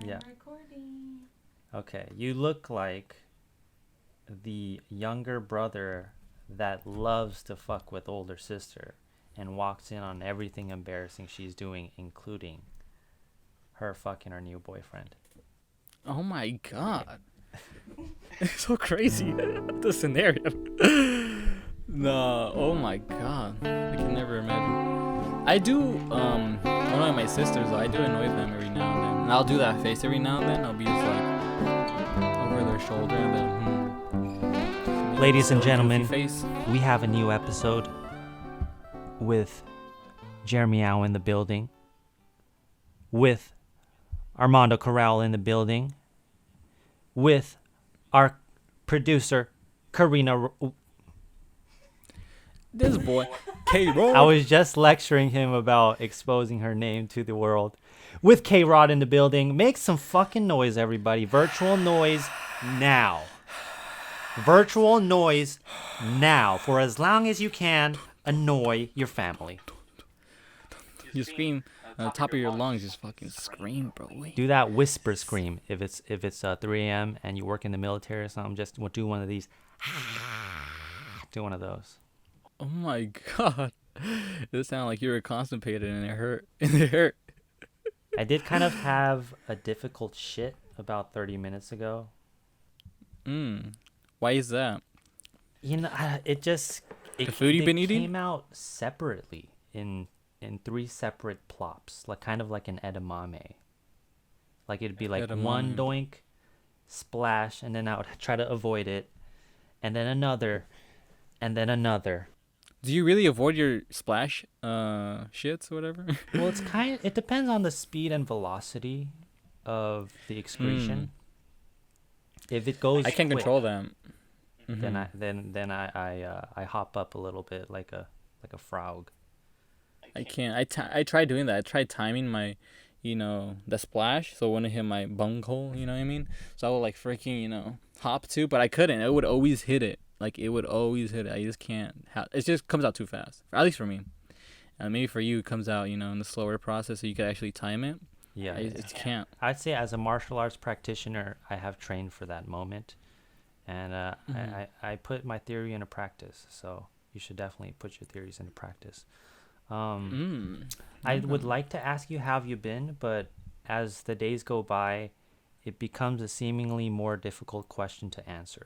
Yeah. Recording. Okay, you look like the younger brother that loves to fuck with older sister and walks in on everything embarrassing she's doing, including her fucking her new boyfriend. Oh my god. It's so crazy. The scenario. No, oh my god. I can never imagine. I do annoy my sisters though. I do annoy them every now and then. And I'll do that face every now and then. I'll be just like over their shoulder and then Ladies and gentlemen, face. we have a new episode with Jeremy Au in the building, with Armando Corral in the building, with our producer, Karina. This boy, K-Rod. I was just lecturing him about exposing her name to the world. With K-Rod in the building. Make some fucking noise, everybody. Virtual noise now. Virtual noise now. For as long as you can, annoy your family. You scream on the top of your lungs. Just fucking scream, bro. Do that whisper scream. If it's 3 a.m. and you work in the military or something, just do one of these. Do one of those. Oh my god. It sounded like you were constipated and it hurt. And it hurt. I did kind of have a difficult shit about 30 minutes ago. Why is that? You know, it just... The food you've been eating? It came out separately in 3 separate plops. Like kind of like an edamame. Like it'd be like one doink, splash, and then I would try to avoid it. And then another, and then another. Do you really avoid your splash shits or whatever? Well, it depends on the speed and velocity of the excretion. If it goes I can't quick, control them. then I hop up a little bit like a frog. I can't. I tried doing that. I tried timing my, the splash, so it wouldn't hit my bunghole, you know what I mean? So I would like freaking, hop too, but I couldn't. It would always hit it. Like it would always hit it. I just can't. It just comes out too fast. At least for me. Maybe for you, it comes out, in the slower process, so you could actually time it. Yeah, I just can't. I'd say as a martial arts practitioner, I have trained for that moment, and I put my theory into practice. So you should definitely put your theories into practice. I would like to ask you how have you been, but as the days go by, it becomes a seemingly more difficult question to answer,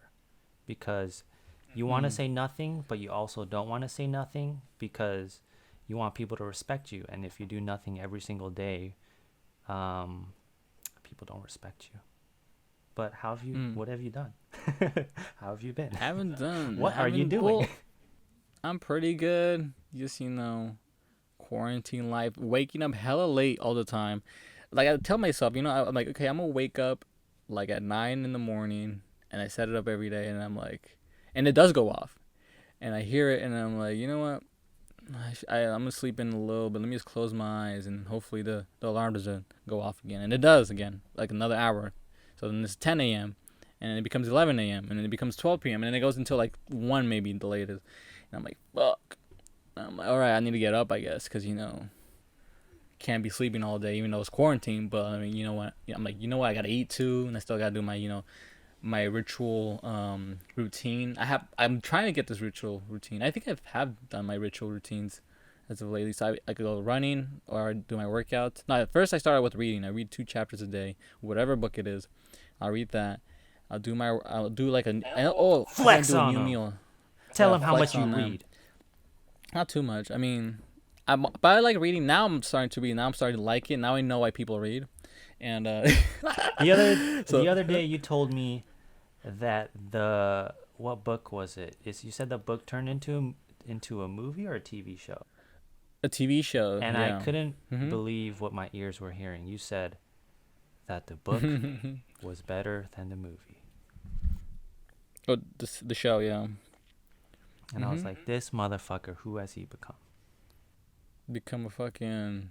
because you want to say nothing, but you also don't want to say nothing because you want people to respect you, and if you do nothing every single day, people don't respect you. But how have you? What have you done? How have you been? Haven't done. What are you doing? Well, I'm pretty good. Just quarantine life, waking up hella late all the time. Like I tell myself, I'm like, okay, I'm gonna wake up like at 9 in the morning, and I set it up every day, and I'm like, and it does go off, and I hear it, and I'm like, you know what? I'm gonna sleep in a little bit. Let me just close my eyes, and hopefully the alarm doesn't go off again, and it does again, like another hour. So then it's 10 a.m. and then it becomes 11 a.m. and then it becomes 12 p.m. and then it goes until like 1 maybe the latest. And I'm like, fuck. I'm like, all right, I need to get up, I guess, because can't be sleeping all day, even though it's quarantine. But I mean, you know what? I'm like, I gotta eat too, and I still gotta do my my ritual routine. I'm trying to get this ritual routine. I think I have done my ritual routines as of lately. So I could go running or do my workouts. No, at first I started with reading. I read 2 chapters a day, whatever book it is. I'll read that. I'll do like Flex I'll on do a new them. meal. Tell them how Flex much you on them. read. Not too much. I mean, but I like reading. Now I'm starting to read. Now I'm starting to like it. Now I know why people read. And the other day you told me that what book was it? You said the book turned into a movie or a TV show? A TV show. And yeah. I couldn't believe what my ears were hearing. You said that the book was better than the movie. Oh, the show, yeah. And I was like, this motherfucker, who has he become? Become a fucking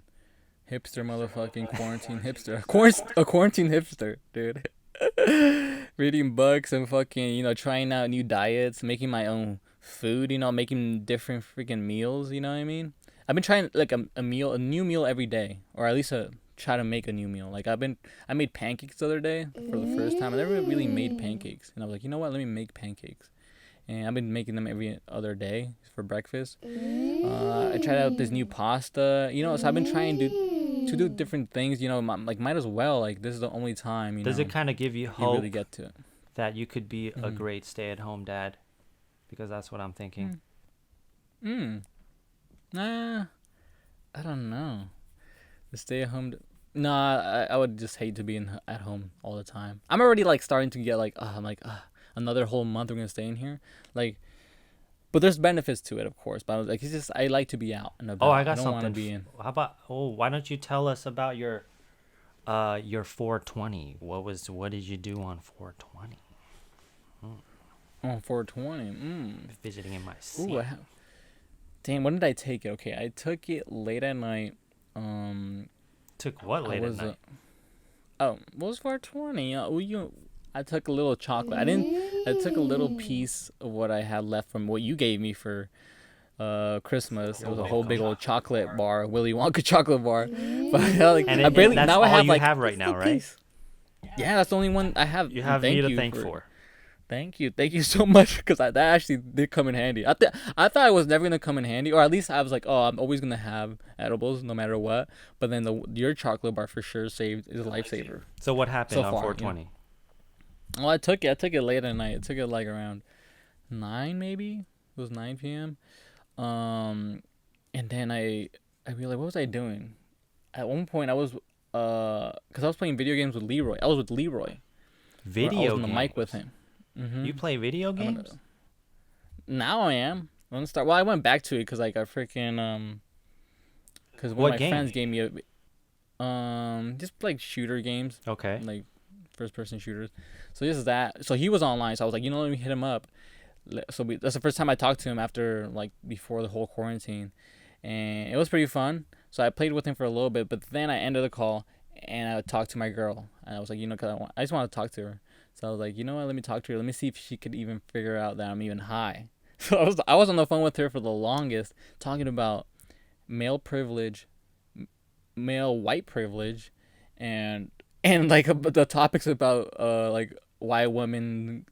hipster motherfucking quarantine hipster. A quarantine hipster, dude. Reading books and fucking, trying out new diets, making my own food, making different freaking meals, you know what I mean? I've been trying like a new meal every day, or at least try to make a new meal. Like I made pancakes the other day for the first time. I never really made pancakes, and I was like, you know what? Let me make pancakes. And I've been making them every other day for breakfast. I tried out this new pasta, so I've been trying to do different things, might as well, like, this is the only time, Does it kind of give you hope really get to it. that you could be a great stay-at-home dad? Because that's what I'm thinking. Nah, I don't know. The stay-at-home... Nah, I would just hate to be at home all the time. I'm already, like, starting to get, like, another whole month we're gonna stay in here, like, but there's benefits to it, of course, but like, it's just I like to be out and about. Oh, I got don't something. Want to be in. How about why don't you tell us about your 420? What did you do on 420? On 420, Visiting in my seat. Ooh, damn, when did I take it? Okay, I took it late at night. Took what late at night? What was 420? I took a little chocolate. I took a little piece of what I had left from what you gave me for Christmas. It was a whole big old chocolate bar, Willy Wonka chocolate bar. But I barely. That's now all I have, you have right now, right? Yeah, that's the only one I have. You have me to thank for. Thank you so much, because that actually did come in handy. I thought it was never gonna come in handy, or at least I was like, oh, I'm always gonna have edibles no matter what. But then your chocolate bar for sure is a lifesaver. So what happened on 420? Well, I took it late at night. I took it like around 9, maybe. It was 9 p.m. And then I realized, what was I doing? At one point, I was because I was playing video games with Leroy. I was with Leroy. Video games? I was on the mic with him. Mm-hmm. You play video games? Now I am. Well, I went back to it because like I freaking because one of my friends gave me just like shooter games. Okay. Like first-person shooters. So just that. So he was online. So I was like, let me hit him up. So that's the first time I talked to him after, like, before the whole quarantine. And it was pretty fun. So I played with him for a little bit. But then I ended the call, and I talked to my girl. And I was like, because I just want to talk to her. So I was like, you know what? Let me talk to her. Let me see if she could even figure out that I'm even high. So I was on the phone with her for the longest, talking about male privilege, male white privilege, and like the topics about like why a woman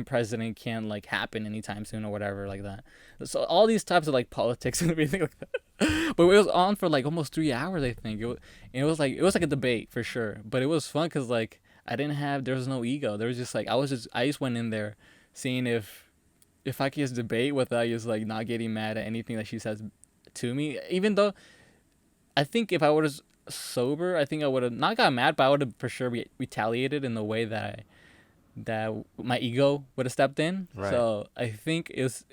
president can't like happen anytime soon or whatever like that. So all these types of like politics and everything like that. But it was on for like almost 3 hours, I think. It was like a debate for sure. But it was fun because like there was no ego. There was just like I just went in there seeing if I could just debate without just like not getting mad at anything that she says to me. Even though I think if I was sober, I think I would have not got mad, but I would have for sure retaliated in the way that my ego would have stepped in. Right. So I think it's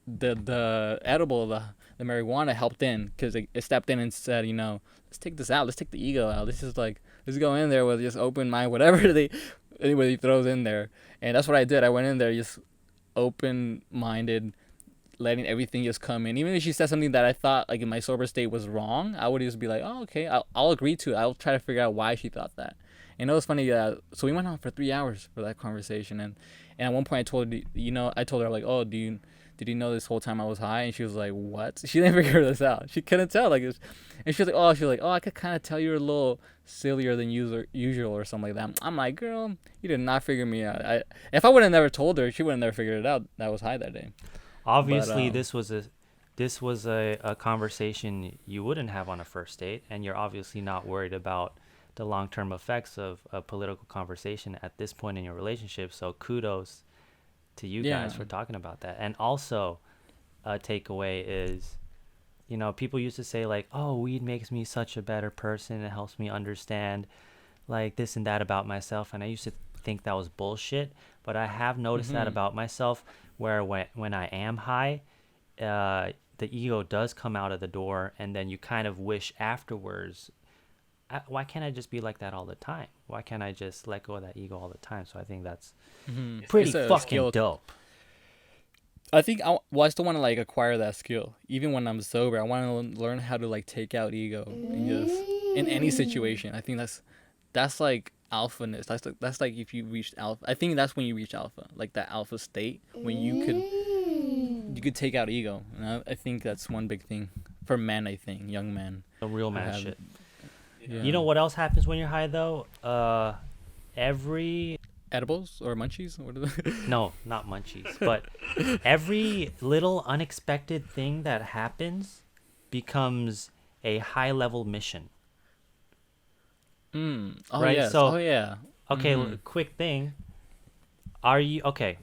the edible, the marijuana helped in because it stepped in and said, let's take this out, let's take the ego out, let's go in there with just open mind, whatever anybody throws in there. And that's what I did. I went in there just open-minded, letting everything just come in. Even if she said something that I thought like in my sober state was wrong, I would just be like, oh, okay, I'll agree to it. I'll try to figure out why she thought that. And it was funny. So we went on for 3 hours for that conversation. And at one point I told her like, oh, did you know this whole time I was high? And she was like, what? She didn't figure this out. She couldn't tell. Like, and she was like, oh, I could kind of tell you're a little sillier than usual or something like that. I'm like, girl, you did not figure me out. If I would have never told her, she would have never figured it out that I was high that day. Obviously, this was a conversation you wouldn't have on a first date, and you're obviously not worried about the long-term effects of a political conversation at this point in your relationship. So kudos to you guys for talking about that. And also, a takeaway is, people used to say like, oh, weed makes me such a better person. It helps me understand like this and that about myself. And I used to think that was bullshit, but I have noticed that about myself, where when I am high, the ego does come out of the door, and then you kind of wish afterwards, why can't I just be like that all the time? Why can't I just let go of that ego all the time? So I think that's pretty fucking dope. I think I still want to like acquire that skill. Even when I'm sober, I want to learn how to like take out ego in any situation. I think that's like alphaness. That's like if you reached alpha. I think that's when you reach alpha, like that alpha state when you could take out ego. And I think that's one big thing for men. I think young men. A real man shit. Yeah. You know what else happens when you're high though? Every Edibles or munchies? What is it? no, not munchies, but every little unexpected thing that happens becomes a high level mission. Oh Right, yes. so- Oh yeah. Okay, quick thing. Are you okay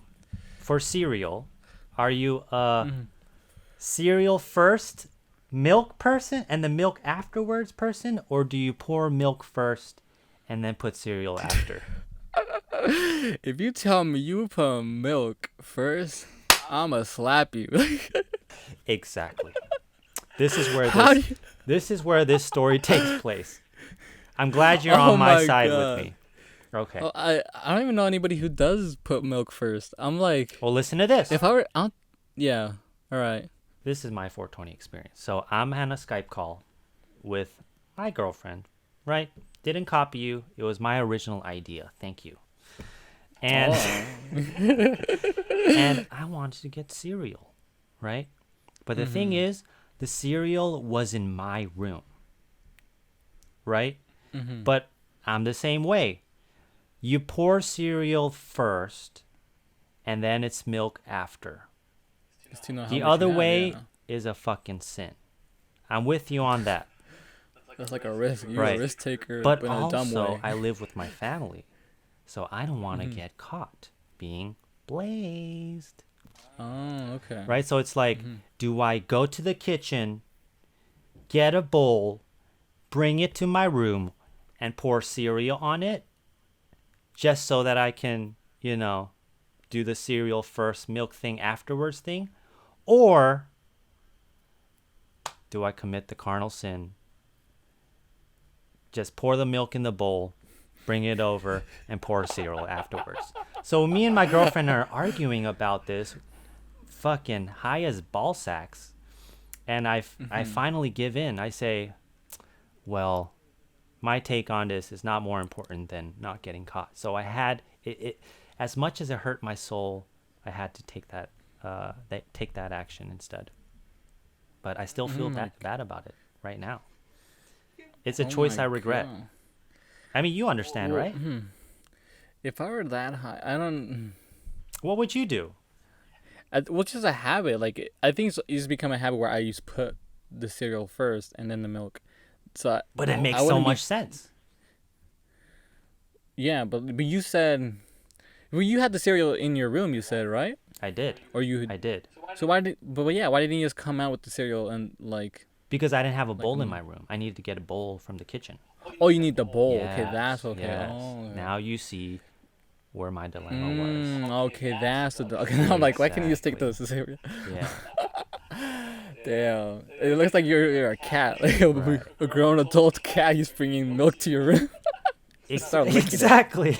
for cereal? Are you a cereal first, milk person, and the milk afterwards person, or do you pour milk first and then put cereal after? If you tell me you put milk first, I'ma slap you. Exactly. This is where How this do you- this is where this story takes place. I'm glad you're Oh on my my side God. with me. Okay. Oh, I don't even know anybody who does put milk first. I'm like, Well, listen to this. if I were, yeah, all right. This is my 420 experience. So I'm on a Skype call with my girlfriend, right? Didn't copy you. It was my original idea. Thank you. And and I wanted to get cereal, right? But the thing is, the cereal was in my room, right? But I'm the same way. You pour cereal first, and then it's milk after. Just to know how The much other you have, way yeah. is a fucking sin. I'm with you on that. That's like a risk. You're Right. a risk taker, But in a dumb also, way. I live with my family, so I don't want to get caught being blazed. Oh, okay. Right? So it's like, do I go to the kitchen, get a bowl, bring it to my room, and pour cereal on it? Just so that I can, do the cereal first, milk thing afterwards thing? Or do I commit the carnal sin? Just pour the milk in the bowl, bring it over, and pour cereal afterwards. So me and my girlfriend are arguing about this, fucking high as ball sacks. And I finally give in. I say, well, my take on this is not more important than not getting caught. So I had it as much as it hurt my soul, I had to take that action instead. But I still feel bad about it right now. It's a Oh choice my I regret. God. I mean, you understand, Well, right? If I were that high, I don't. What would you do? Well, it's just a habit. Like I think it's become a habit where I used to put the cereal first and then the milk. So, But it makes I so wouldn't be- much sense. Yeah, but you said, well, you had the cereal in your room. You said, right? I did. Or you? I did. So why did? But yeah, why didn't you just come out with the cereal and like? Because I didn't have a bowl in my room. I needed to get a bowl from the kitchen. Oh, you need the bowl. Okay, Yes, that's okay. yes. Oh, okay. Now you see where my dilemma was. Okay, that's the. Okay, I'm like, why can't you just take the cereal? Yeah. Damn, it looks like you're a cat, like Right. a grown adult cat. He's bringing milk to your room. Start licking it. Exactly.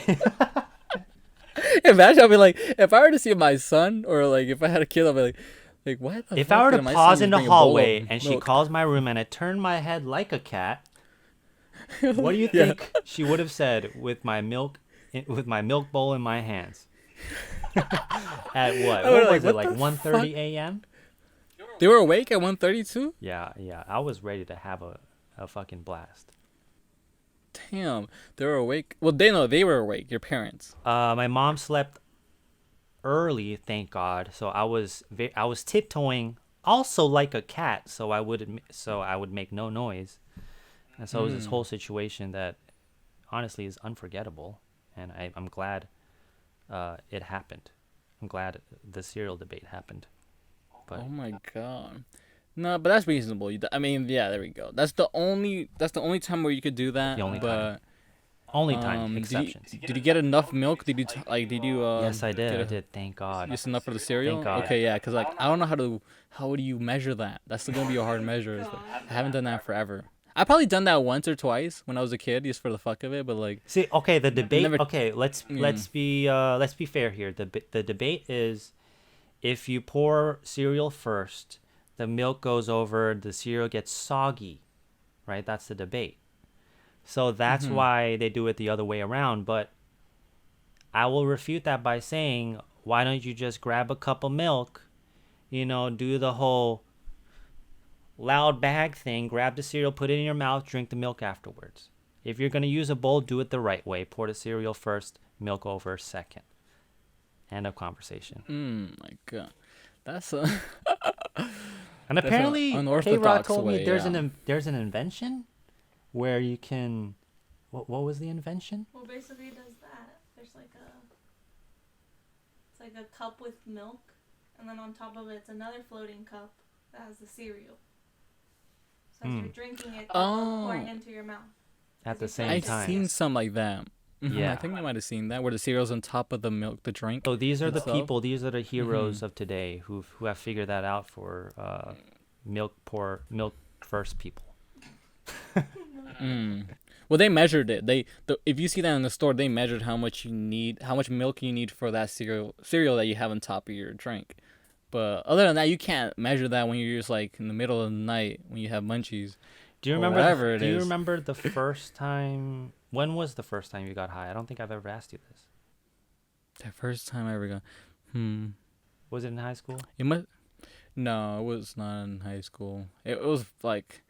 Imagine, I'll be like, if I were to see my son, or like if I had a kid, I'll be like what the If fuck I were did to my pause son in the bring a bowl hallway of and she milk? calls my room and I turn my head like a cat, what do you Yeah. think she would have said with my milk bowl in my hands? At what? I What would've was it, what like the 1:30 a.m.? They were awake at 1:32. Yeah. I was ready to have a fucking blast. Damn, they were awake. Well, they were awake. Your parents. My mom slept early, thank God. So I was tiptoeing, also like a cat, so I would make no noise. And so it was this whole situation that honestly is unforgettable, and I'm glad it happened. I'm glad the cereal debate happened. But Oh my god. No, but that's reasonable. I mean, yeah, there we go. That's the only time where you could do that. The only but, time. Only time, Did exceptions. you get enough milk? Did you? Yes, I did. get I did. Thank God. Just enough for the cereal? Thank God. Okay, yeah, because like I don't know how do you measure that? That's still gonna be a hard measure. I haven't done that forever. I've probably done that once or twice when I was a kid, just for the fuck of it. But like, See, okay, the debate. Never- Okay, let's be fair here. The debate is, if you pour cereal first, the milk goes over, the cereal gets soggy, right? That's the debate. So that's why they do it the other way around. But I will refute that by saying, why don't you just grab a cup of milk, do the whole loud bag thing, grab the cereal, put it in your mouth, drink the milk afterwards. If you're gonna use a bowl, do it the right way. Pour the cereal first, milk over second. End of conversation. My God, that's a And that's an apparently, K-Rod unorthodox told me way. there's Yeah. there's an invention where you can. What was the invention? Well, basically it does that. There's like it's like a cup with milk, and then on top of it, it's another floating cup that has the cereal. So as you're drinking it, pouring into your mouth. At the same I've time. seen some like that. Yeah. I think I might have seen that where the cereal's on top of the milk, the drink. So these are the itself. people. These are the heroes of today who have figured that out for milk first people. Well, they measured it. If you see that in the store, they measured how much milk you need for that cereal that you have on top of your drink. But other than that, you can't measure that when you're just like in the middle of the night when you have munchies. Do you Or remember? whatever it Do you is. remember the first time? When was the first time you got high? I don't think I've ever asked you this. The first time I ever got, Was it in high school? it must. No, it was not in high school. It was like,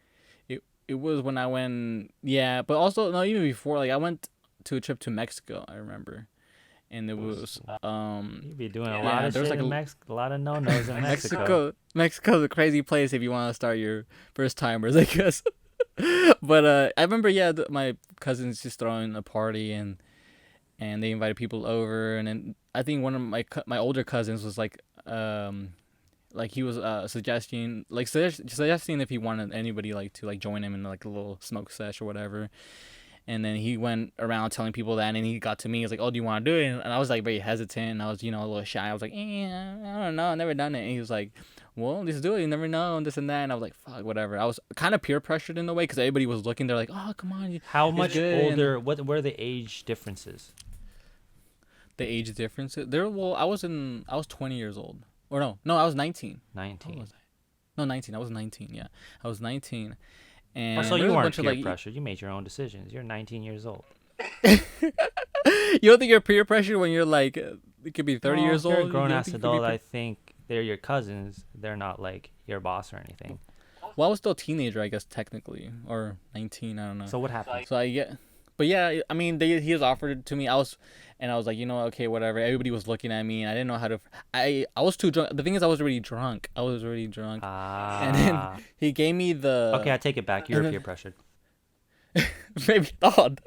it was when I went. Yeah, but also no, even before. Like I went to a trip to Mexico. I remember, and it was You'd be doing a Yeah, lot of there's shit like in Mexico. A lot of no-nos in Mexico. Mexico's a crazy place if you want to start your first timers, I guess. But I remember, my cousins just throwing a party and they invited people over, and then I think one of my older cousins was like he was suggesting if he wanted anybody like to like join him in like a little smoke sesh or whatever. And then he went around telling people that, and then he got to me. He was like, "Oh, do you want to do it?" And I was like very hesitant. And I was, a little shy. I was like, I don't know. I've never done it. And he was like, "Well, just do it. You never know." And this and that. And I was like, "Fuck, whatever." I was kind of peer pressured in a way because everybody was looking. They're like, "Oh, come on." How it's much good." older? What were the age differences? The age difference. I was 20 years old. Or no, I was 19. 19. How old was I? No, 19. I was 19. Yeah, I was 19. And So there you was a weren't bunch of, peer pressured. You made your own decisions. You're 19 years old. You don't think you're peer pressured when you're like, it could be 30 years If you're old? a grown You don't ass think you could be adult, I think they're your cousins. They're not like your boss or anything. Well, I was still a teenager, I guess, technically, or 19. I don't know. So what happened? So but yeah, I mean, he was offered it to me. I was like, okay, whatever. Everybody was looking at me, and I didn't know how to. I was too drunk. The thing is, I was already drunk. And then he gave me the. Okay, I take it back. You're peer pressured. Maybe not.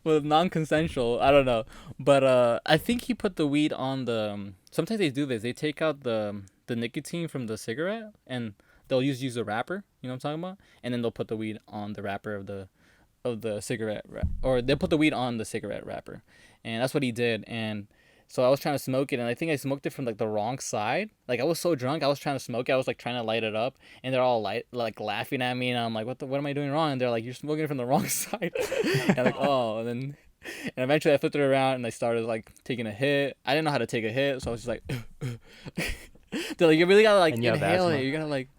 Well, non-consensual. I don't know, but I think he put the weed on the. Sometimes they do this. They take out the nicotine from the cigarette, and they'll use the wrapper. You know what I'm talking about? And then they'll put the weed on the wrapper of the cigarette or they'll put the weed on the cigarette wrapper, and that's what he did. And so I was trying to smoke it, and I think I smoked it from like the wrong side. Like I was so drunk, I was trying to smoke it. I was like trying to light it up, and they're all like laughing at me, and I'm like, what am I doing wrong? And they're like, you're smoking it from the wrong side. And I'm like, oh, and eventually I flipped it around and I started like taking a hit. I didn't know how to take a hit, so I was just like, they're like, you really gotta like And you have inhale asthma. it. You gotta like.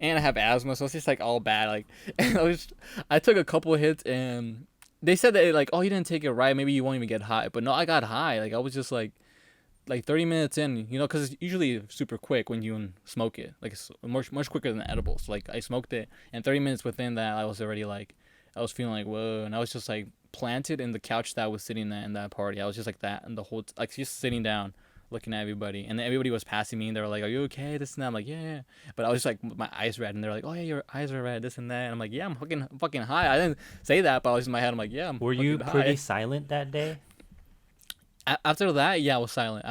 And I have asthma, so it's just like all bad. Like, and I took a couple of hits, and they said that like, oh, you didn't take it right. Maybe you won't even get high. But no, I got high. Like I was just like 30 minutes in, because it's usually super quick when you smoke it. Like it's much quicker than edibles. Like I smoked it, and 30 minutes within that, I was already like, I was feeling like whoa, and I was just like planted in the couch that I was sitting at in that party. I was just like that, and the whole like just sitting down, looking at everybody, and then everybody was passing me, and they were like, "Are you okay?" This and that. I'm like, "Yeah." But I was just like, my eyes red, and they're like, "Oh yeah, your eyes are red." This and that. And I'm like, "Yeah, I'm fucking high." I didn't say that, but I was in my head. I'm like, "Yeah, I'm." Were you fucking pretty high. silent that day? After that, yeah, I was silent.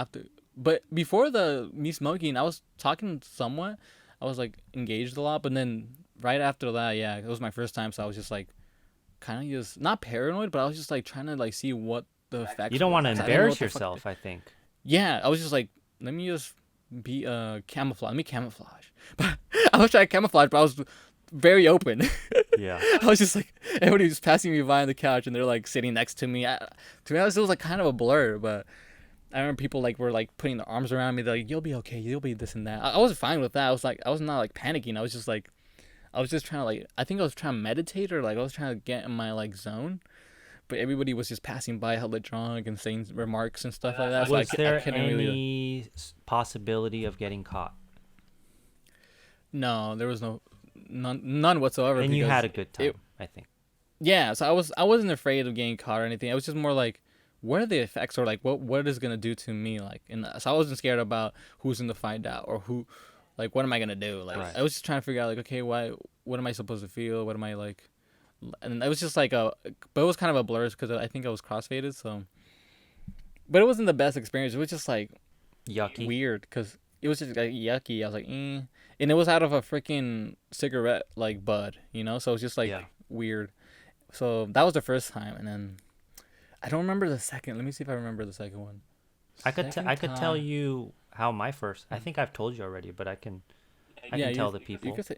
But before me smoking, I was talking somewhat. I was like engaged a lot, but then right after that, yeah, it was my first time, so I was just like, kind of just not paranoid, but I was just like trying to like see what the effects. You don't want to 'cause I didn't know embarrass what the fuck- yourself, I think. Yeah, I was just like, let me just be camouflage. Let me camouflage. But I was trying to camouflage, but I was very open. Yeah. I was just like, everybody was passing me by on the couch, and they're like sitting next to me. To be honest, it was like kind of a blur, but I remember people like were like putting their arms around me. They're like, "You'll be okay. You'll be this and that." I was fine with that. I was not like panicking. I was just trying to like, I think I was trying to meditate, or like I was trying to get in my like zone. But everybody was just passing by hella drunk and saying remarks and stuff like that. So Was there couldn't any possibility of getting caught? No, there was none whatsoever. And you because had a good time, I think. Yeah, so I wasn't afraid of getting caught or anything. I was just more like, what are the effects, or like what is gonna do to me, like, and so I wasn't scared about who's gonna find out or who, like, what am I gonna do? Like, Right. I was just trying to figure out, like, okay, what am I supposed to feel? What am I like? And it was just like but it was kind of a blur because I think I was crossfaded, so. But it wasn't the best experience. It was just like Yucky. weird because it was just like yucky. I was like, and it was out of a freaking cigarette like bud, So it was just like Yeah. weird. So that was the first time, and then I don't remember the second. Let me see if I remember the second one. I could tell time- you how my first. I think I've told you already, but I can Yeah, tell the You people. could say,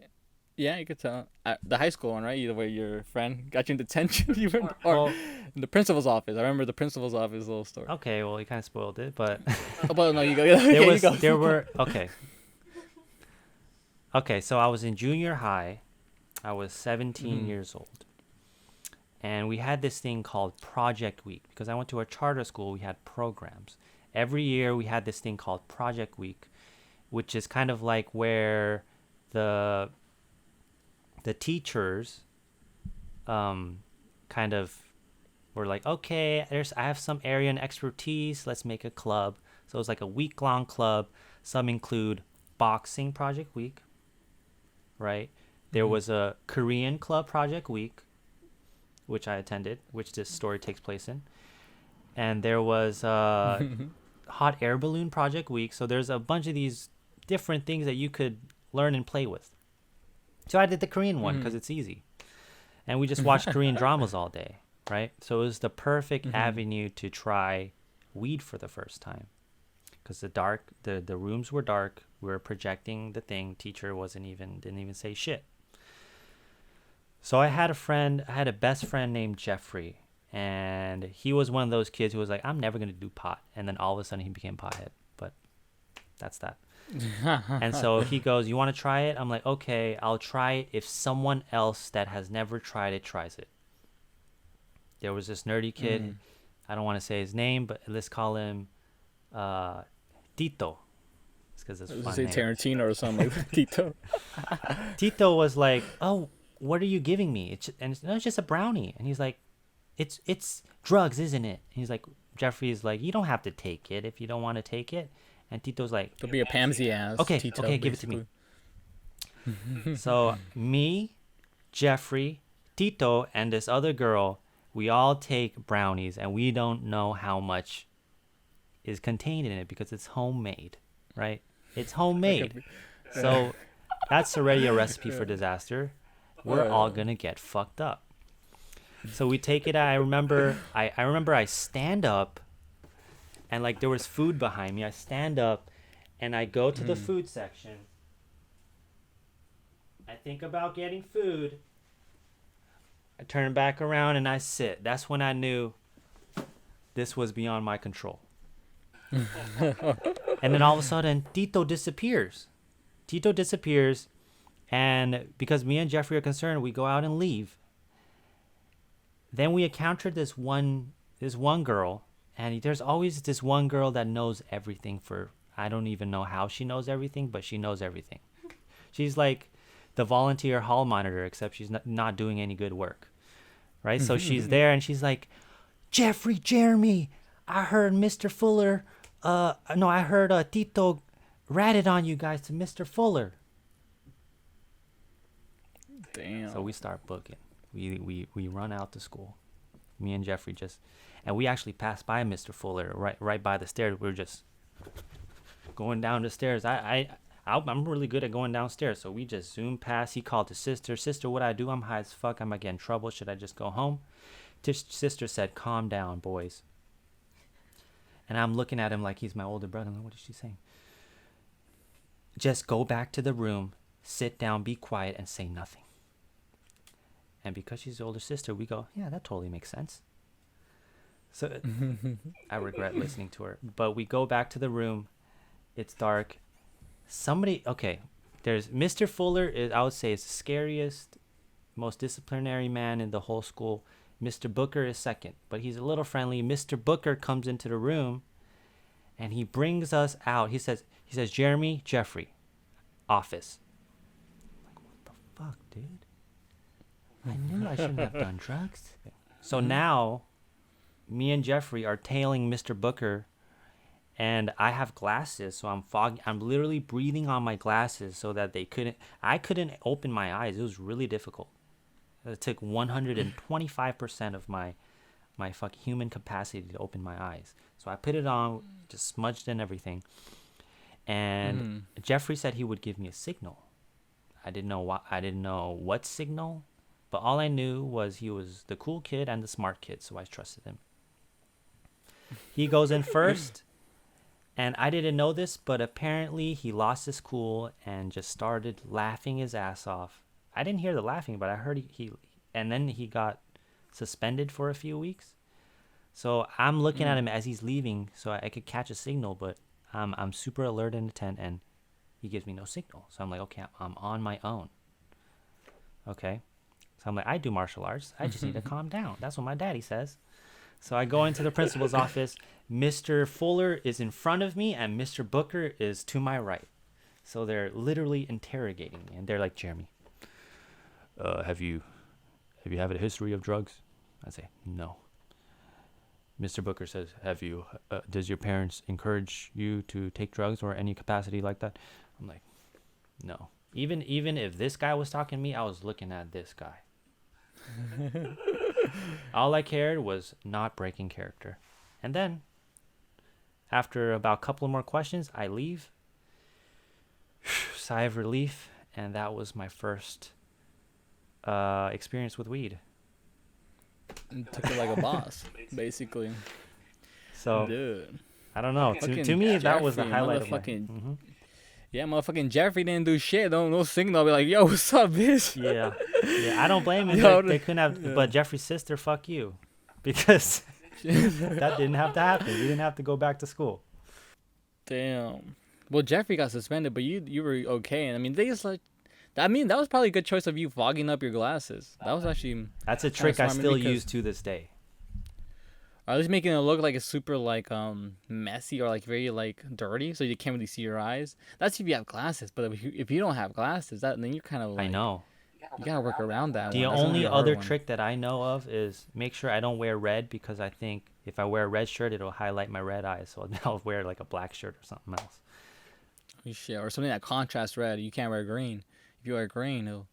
yeah, you could tell. The high school one, right? Either way, your friend got you in detention, or Well, in the principal's office. I remember the principal's office little story. okay, well, you kind of spoiled it, but Oh, but no, you go. Okay, there was you go. there were okay. Okay, so I was in junior high. I was 17 years old. And we had this thing called Project Week because I went to a charter school. We had programs. Every year we had this thing called Project Week, which is kind of like where the teachers kind of were like, okay, I have some area and expertise. Let's make a club. So it was like a week-long club. Some include boxing Project Week, right? There was a Korean club Project Week, which I attended, which this story takes place in. And there was hot air balloon Project Week. So there's a bunch of these different things that you could learn and play with. So I did the Korean one because it's easy. And we just watched Korean dramas all day, right? So it was the perfect avenue to try weed for the first time. Because the rooms were dark. We were projecting the thing. Teacher didn't even say shit. So I had a best friend named Jeffrey, and he was one of those kids who was like, I'm never going to do pot. And then all of a sudden he became pothead, but that's that. And so he goes, you want to try it? I'm like, okay, I'll try it if someone else that has never tried it tries it. There was this nerdy kid. I don't want to say his name, but let's call him Tito. It's because it's I was fun gonna say name. Tarantino or something like that. Tito. Tito was like, oh, what are you giving me? It's just a brownie. And he's like, it's drugs, isn't it? And he's like, Jeffrey's like, you don't have to take it if you don't want to take it. And Tito's like, Don't be a pansy ass. okay, Tito, okay, give it to me. So me, Jeffrey, Tito, and this other girl, we all take brownies, and we don't know how much is contained in it because it's homemade, right? It's homemade. So that's already a recipe for disaster. We're all gonna get fucked up. So we take it. I remember I stand up, and like there was food behind me. I stand up, and I go to the food section. I think about getting food. I turn back around and I sit. That's when I knew this was beyond my control. And then all of a sudden, Tito disappears. And because me and Jeffrey are concerned, we go out and leave. Then we encountered this one girl, and there's always this one girl that knows everything. I don't even know how she knows everything, but she knows everything. She's like the volunteer hall monitor, except she's not doing any good work, right? So she's there, and she's like, Jeffrey, Jeremy, I heard Mr. Fuller, I heard Tito ratted on you guys to Mr. Fuller. Damn. So we start booking. We run out to school. Me and Jeffrey and we actually passed by Mr. Fuller right by the stairs. We were just going down the stairs. I'm really good at going downstairs, so we just zoomed past. He called to sister. Sister, what I do? I'm high as fuck. I might get in trouble. Should I just go home? Sister said, calm down, boys. And I'm looking at him like he's my older brother. I'm like, what is she saying? Just go back to the room, sit down, be quiet, and say nothing. And because she's the older sister, we go, yeah, that totally makes sense. So I regret listening to her. But we go back to the room. It's dark. There's Mr. Fuller I would say is the scariest, most disciplinary man in the whole school. Mr. Booker is second, but he's a little friendly. Mr. Booker comes into the room, and he brings us out. He says, Jeremy, Jeffrey, office. I'm like, what the fuck, dude? I knew I shouldn't have done drugs. So now, me and Jeffrey are tailing Mr. Booker, and I have glasses, so I'm foggy. I'm literally breathing on my glasses so that I couldn't open my eyes. It was really difficult. It took 125% of my fucking human capacity to open my eyes. So I put it on, just smudged in everything. And Jeffrey said he would give me a signal. I didn't know what signal, but all I knew was he was the cool kid and the smart kid, so I trusted him. He goes in first, and I didn't know this, but apparently he lost his cool and just started laughing his ass off. I didn't hear the laughing, but I heard and then he got suspended for a few weeks. So I'm looking at him as he's leaving so I could catch a signal, but I'm super alert and attent, and he gives me no signal. So I'm like, okay, I'm on my own. Okay. So I'm like, I do martial arts. I just need to calm down. That's what my daddy says. So I go into the principal's office. Mr. Fuller is in front of me, and Mr. Booker is to my right. So they're literally interrogating me, and they're like, Jeremy, have you had a history of drugs? I say, no. Mr. Booker says, does your parents encourage you to take drugs or any capacity like that? I'm like, no. Even if this guy was talking to me, I was looking at this guy. All I cared was not breaking character. And then, after about a couple of more questions, I leave. Sigh of relief, and that was my first experience with weed. You took it like a boss, basically. So, dude, I don't know. To me, that was the Jeffrey, highlight of my... Yeah, motherfucking Jeffrey didn't do shit. No signal. I'll be like, yo, what's up, bitch? Yeah. I don't blame him. Yo, they couldn't have... But Jeffrey's sister, fuck you. Because that didn't have to happen. We didn't have to go back to school. Damn. Well, Jeffrey got suspended, but you were okay. And I mean, they just like... that was probably a good choice of you fogging up your glasses. That was actually... That's a trick I still use to this day. Or at least making it look like it's super like messy or like very like dirty, so you can't really see your eyes. That's if you have glasses. But if you don't have glasses, then you're kind of like... I know. You gotta work around that. The only other trick that I know of is make sure I don't wear red, because I think if I wear a red shirt, it'll highlight my red eyes. So I'll wear like a black shirt or something else. Shit, or something that contrasts red. You can't wear green. If you wear green, it'll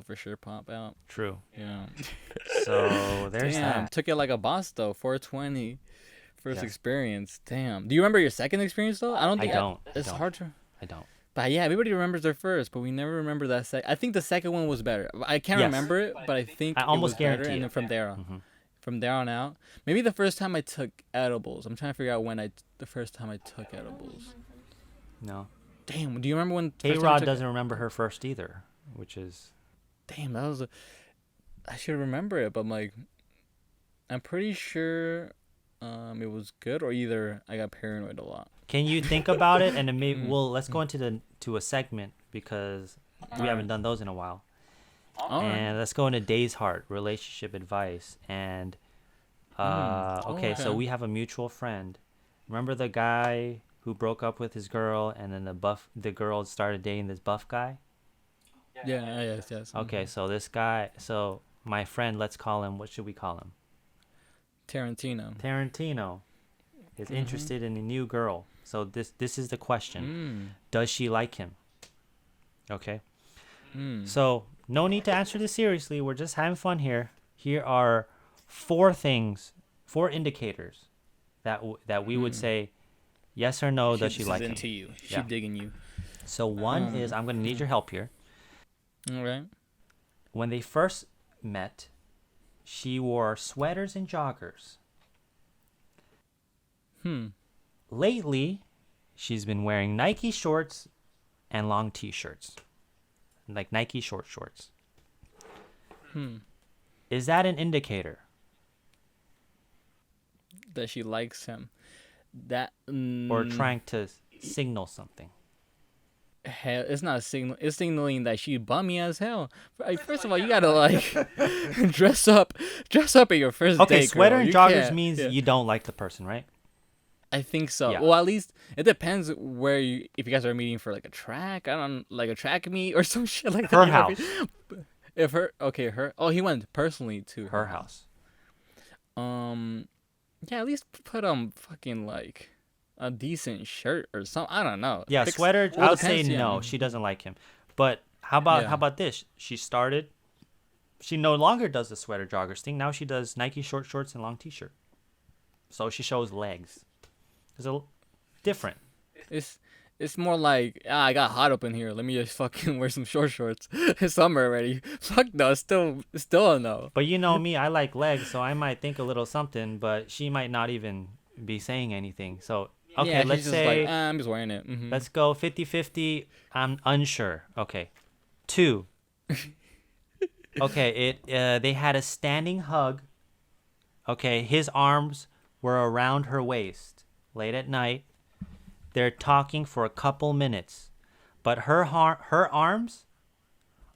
for sure pop out. True. Yeah. So there's Damn, that. took it like a boss though. 420, first experience. Damn. Do you remember your second experience though? I don't. It's hard to. I don't. But yeah, everybody remembers their first, but we never remember that second. I think the second one was better. I can't remember it, but I think I almost it was guarantee better. it. And then from there on out, maybe the first time I took edibles. I'm trying to figure out when the first time I took edibles. No. Damn. Do you remember when? A-Rod doesn't remember her first either, which is. Damn, that was I should remember it, but I'm pretty sure it was good, or either I got paranoid a lot. Can you think about it, and then maybe let's go into a segment, because we haven't done those in a while. And let's go into Day's Heart, relationship advice. And okay, so we have a mutual friend. Remember the guy who broke up with his girl, and then the girl started dating this buff guy? Yeah, yes. Okay, so this guy, my friend, let's call him, what should we call him? Tarantino is interested in a new girl. So this is the question. Does she like him? Okay. So no need to answer this seriously. We're just having fun here. Here are 4 indicators that we would say yes or no. Does she like him? Into you. She's digging you. So one is, I'm going to need your help here. All right. When they first met, she wore sweaters and joggers. Lately, she's been wearing Nike shorts and long t-shirts. Like Nike shorts. Is that an indicator? That she likes him. Or trying to signal something? Hell, it's not a signal. It's signaling that she bummy as hell. First of all, you gotta dress up at your first date. Okay, sweater girl. and joggers means you don't like the person, right? I think so. Yeah. Well, at least it depends if you guys are meeting for like a track. I don't like a track meet or some shit like that. Her house. if her her he went personally to Her house. Um, yeah, at least put fucking like a decent shirt or something. I don't know. Yeah, Fix- sweater. well, I'll say depends, yeah. no. She doesn't like him. But how about this? She no longer does the sweater joggers thing. Now she does Nike short shorts and long t-shirt. So she shows legs. It's a different. It's more like I got hot up in here. Let me just fucking wear some short shorts. It's summer already. Fuck no, still a no. But you know me, I like legs, so I might think a little something, but she might not even be saying anything. So okay, Yeah, let's she's just say like, I'm just wearing it. let's go 50-50. I'm unsure. Okay. 2. Okay, they had a standing hug. Okay, his arms were around her waist late at night. They're talking for a couple minutes, but her arms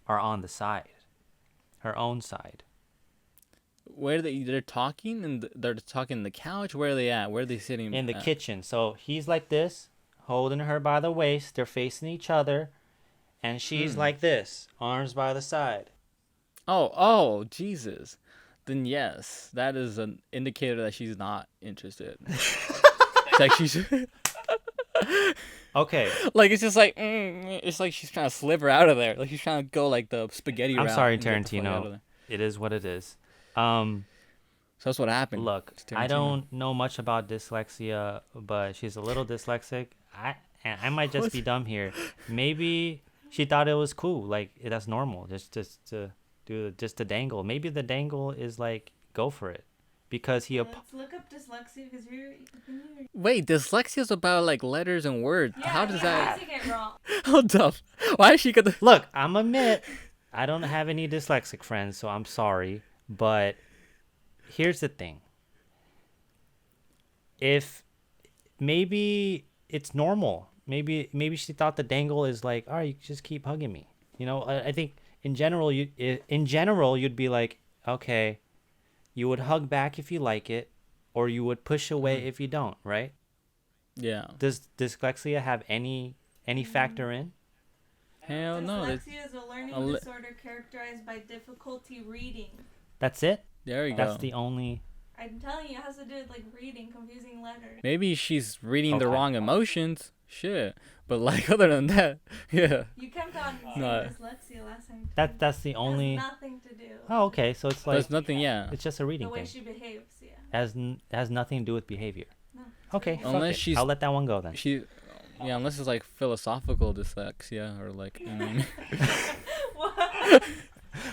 are on the side, her own side. Where they're talking and they're talking on the couch. Where are they at? Where are they sitting? In the at? kitchen. So he's like this, holding her by the waist. They're facing each other, and she's like this, arms by the side. Oh, Jesus. Then yes, that is an indicator that she's not interested. It's like she's Okay. like it's just like it's like she's trying to sliver out of there. Like she's trying to go like the spaghetti I'm route. sorry, and get the fuck out of Tarantino. there. It is what it is. So that's what happened. Look, to I Tarantino. don't know much about dyslexia, but she's a little dyslexic. I might just be dumb here. Maybe she thought it was cool, like that's normal, just to do just to dangle. Maybe the dangle is like go for it, because he. Let's look up dyslexia because you're. Wait, dyslexia is about like letters and words. Yeah, How does he that? using it wrong. Hold up. Why is she gonna? Look, I'm admit I don't have any dyslexic friends, so I'm sorry, but here's the thing. If maybe it's normal. Maybe she thought the dangle is like, all right, you just keep hugging me. You know, I think in general you'd be like, okay, you would hug back if you like it, or you would push away if you don't, right? Yeah. Does dyslexia have any factor in? Hell no. Dyslexia is a learning disorder characterized by difficulty reading. That's it? There you That's go. the only. I'm telling you, it has to do with like reading, confusing letters. Maybe she's reading the Okay. wrong emotions. Shit. But like other than that, yeah. You kept on saying No. dyslexia last time. That's the only. It has nothing to do. Oh, okay. So it's like There's nothing. Yeah. it's just a The reading way thing. she behaves, yeah. It has nothing to do with behavior. No. Okay. fuck Unless it. she's- I'll let that one go then. She. Yeah, unless it's like philosophical dyslexia or like. You know what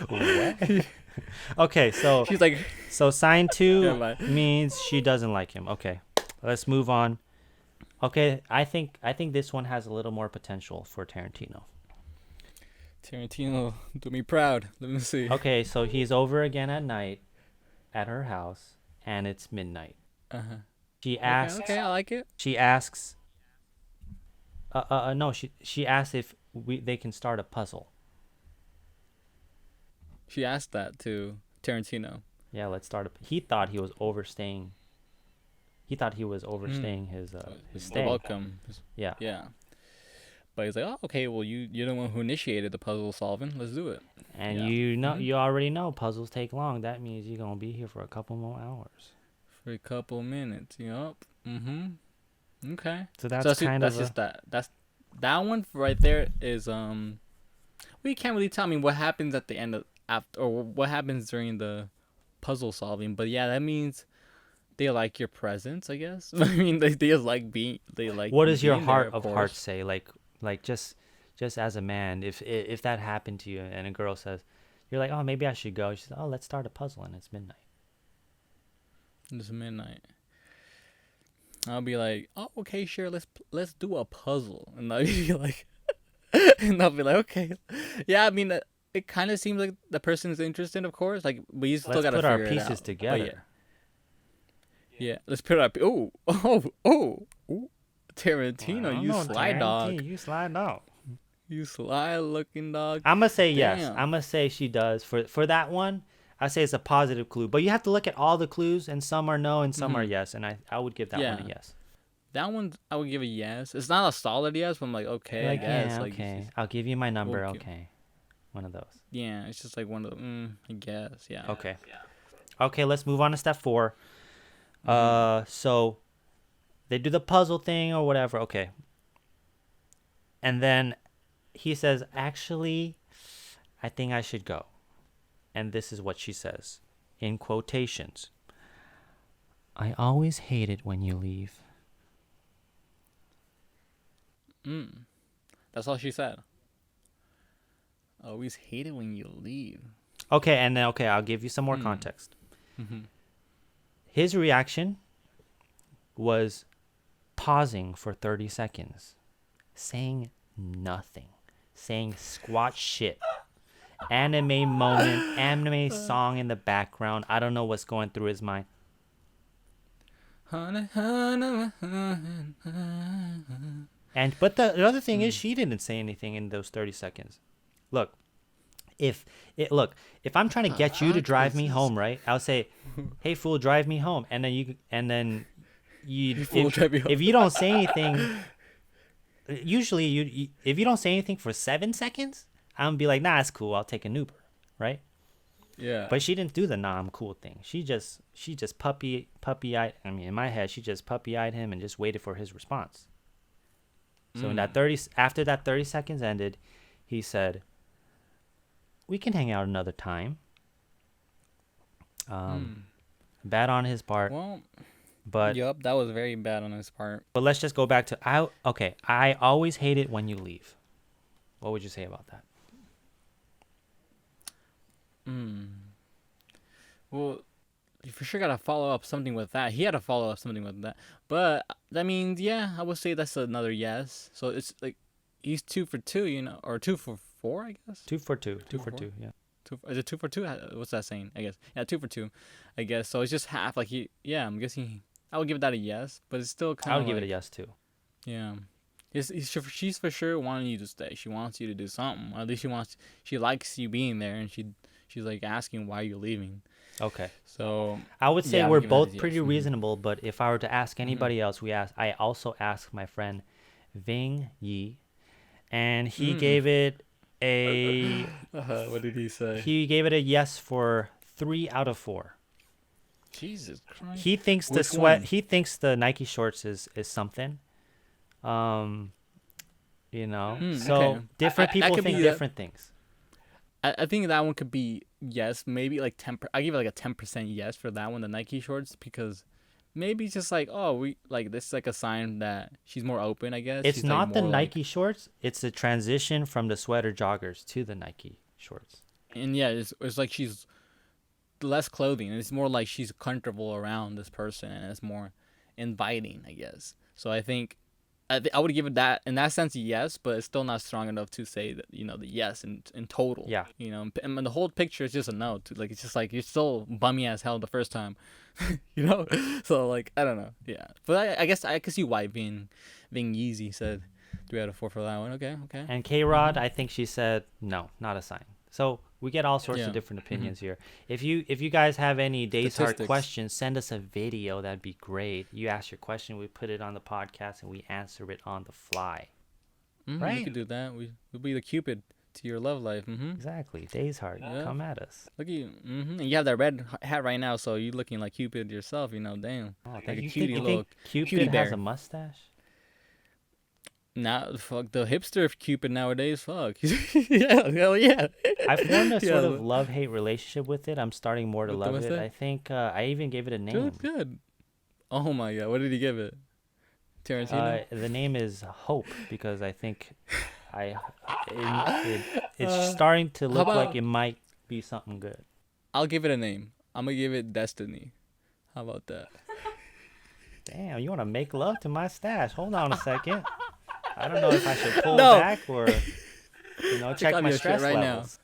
I mean? What? Okay, so She's like. sign 2 Never mind. means she doesn't like him. Okay, let's move on. Okay, I think this one has a little more potential for Tarantino. Tarantino, do me proud. Let me see. Okay, so he's over again at night at her house, and it's midnight. Uh-huh. She asks. Okay, I like it. She asks. No. She asks if they can start a puzzle. She asked that to Tarantino. Yeah, let's start a. He thought he was overstaying. He thought he was overstaying his stay. Welcome. Yeah. Yeah. But he's like, oh, okay, well, you're the one who initiated the puzzle solving. Let's do it. And Yeah. you know, Mhm. you already know puzzles take long. That means you're gonna be here for a couple more hours. For a couple minutes. Yup. Mm-hmm. Okay. So that's So kind that's of just that. That's that one right there is we can't really tell me what happens at the end of after or what happens during the puzzle solving. But yeah, that means they like your presence, I guess. I mean, they just like being. They like. what does your being there, heart of of course. hearts say? Like just as a man, if that happened to you and a girl says, you're like, oh, maybe I should go. She says, oh, let's start a puzzle and it's midnight. It's midnight. I'll be like, oh, okay, sure, let's do a puzzle, and I'll be like, and I'll be like, okay, yeah. I mean, it kind of seems like the person's interested, of course. Like we still Let's gotta put our figure it pieces out. together. Yeah, let's put up. Oh, Tarantino, you sly dog. You slide dog. You sly looking dog. I'm gonna say yes. Damn. I'm gonna say she does. For that one, I say it's a positive clue. But you have to look at all the clues, and some are no, and some are yes. And I would give that one Yeah. a yes. That one I would give a yes. It's not a solid yes, but I'm like, okay, Like, I guess. yeah, Like, okay. I'll give you my number. Okay. One of those. Yeah, it's just like one of the. I guess. Yeah. Okay. Okay, let's move on to step 4. So they do the puzzle thing or whatever. Okay. And then he says, actually, I think I should go. And this is what she says in quotations. I always hate it when you leave. That's all she said. I always hate it when you leave. Okay, and then, I'll give you some more context. His reaction was pausing for 30 seconds, saying nothing, saying squat shit. Anime moment, anime song in the background. I don't know what's going through his mind. But the other thing is, she didn't say anything in those 30 seconds. Look, if I'm trying to get you to drive me home, right? I'll say, "Hey fool, drive me home," and then if you don't say anything, usually if you don't say anything for 7 seconds, I'm gonna be like, "Nah, it's cool. I'll take an Uber," right? Yeah. But she didn't do the "nah, I'm cool" thing. She just puppy-eyed. I mean, in my head, she just puppy-eyed him and just waited for his response. So after that 30 seconds ended, he said, "We can hang out another time." Bad on his part. Well, but yup, that was very bad on his part. But let's just go back to I always hate it when you leave. What would you say about that? Well, you for sure gotta follow up something with that. He had to follow up something with that. But that means, yeah, I would say that's another yes. So it's like he's 2 for 2, you know, or 2 for 4, I guess. 2 for 2. 2 for 2. Yeah. Is it 2 for 2? What's that saying? I guess. Yeah, 2 for 2. I guess. So it's just half. Like I'm guessing. I would give that a yes, but it's still kind of. I would give it a yes too. Yeah. She's for sure wanting you to stay. She wants you to do something. Or at least she likes you being there, and she's like asking why you're leaving. Okay. So I would say we're both pretty yes. reasonable, but if I were to ask anybody else, I also asked my friend Ving Yi, and he gave it a what did he say? He gave it a yes for 3 out of 4. Jesus Christ. He thinks the sweat. He thinks the Nike shorts is something. You know. So okay. different people think different things. I think that one could be yes, maybe like 10. I give it like a 10% yes for that one, the Nike shorts, because maybe it's just like, this is like a sign that she's more open, I guess. It's she's not like the Nike shorts. It's the transition from the sweater joggers to the Nike shorts. And yeah, it's like she's less clothing. It's more like she's comfortable around this person, and it's more inviting, I guess. So I think I would give it that in that sense, yes, but it's still not strong enough to say that, you know, the yes in total. Yeah. You know, and the whole picture is just a no. Like, it's just like you're still bummy as hell the first time, you know. So like, I don't know. Yeah, but I guess I could see why Ving Yeezy said 3 out of 4 for that one. Okay. And K-Rod, I think she said no, not a sign. So we get all sorts of different opinions here. If you guys have any Days Hard questions, send us a video. That'd be great. You ask your question, we put it on the podcast, and we answer it on the fly. Right? We could do that. We'll be the Cupid to your love life. Exactly. Days Hard. Yeah. Come at us. Look at you. And you have that red hat right now, so you're looking like Cupid yourself. You know, damn. Oh, like you think Cupid has a mustache? Nah, fuck the hipster Cupid nowadays. Fuck. Yeah, hell yeah. I've formed a sort of love-hate relationship with it. I'm starting more to love it. That? I think I even gave it a name. Dude, good. Oh my god, what did he give it? Tarantino. The name is Hope, because I think it's starting to look like it might be something good. I'll give it a name. I'm gonna give it Destiny. How about that? Damn, you want to make love to my stash? Hold on a second. I don't know if I should pull back or, check my stress right levels.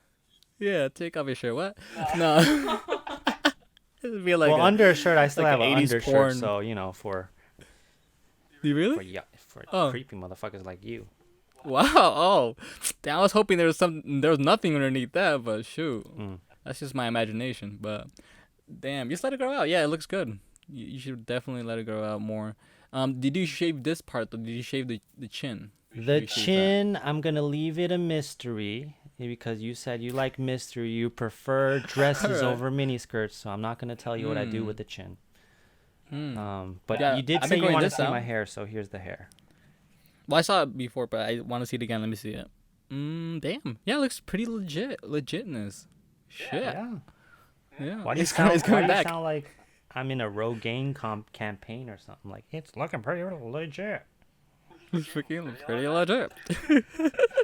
Now. Yeah, take off your shirt. What? No. It'd be like under a shirt, I still like have an undershirt, porn. So for. You really? For creepy motherfuckers like you. Wow. Oh, damn, I was hoping there was nothing underneath that, but shoot, that's just my imagination. But damn, just let it grow out. Yeah, it looks good. You should definitely let it grow out more. Did you shave this part though? Did you shave the chin? The chin, I'm gonna leave it a mystery. because you said you like mystery. You prefer dresses Alright. over miniskirts, so I'm not gonna tell you what I do with the chin. But Yeah, you did I've say been you growing want to this see out. my hair, so here's the hair. Well, I saw it before, but I want to see it again. Let me see it. Damn. Yeah, it looks pretty legitness. Shit. Yeah. Why do you It's coming back. sound like I'm in a Rogaine campaign or something? Like, it's looking pretty legit. It's freaking pretty legit.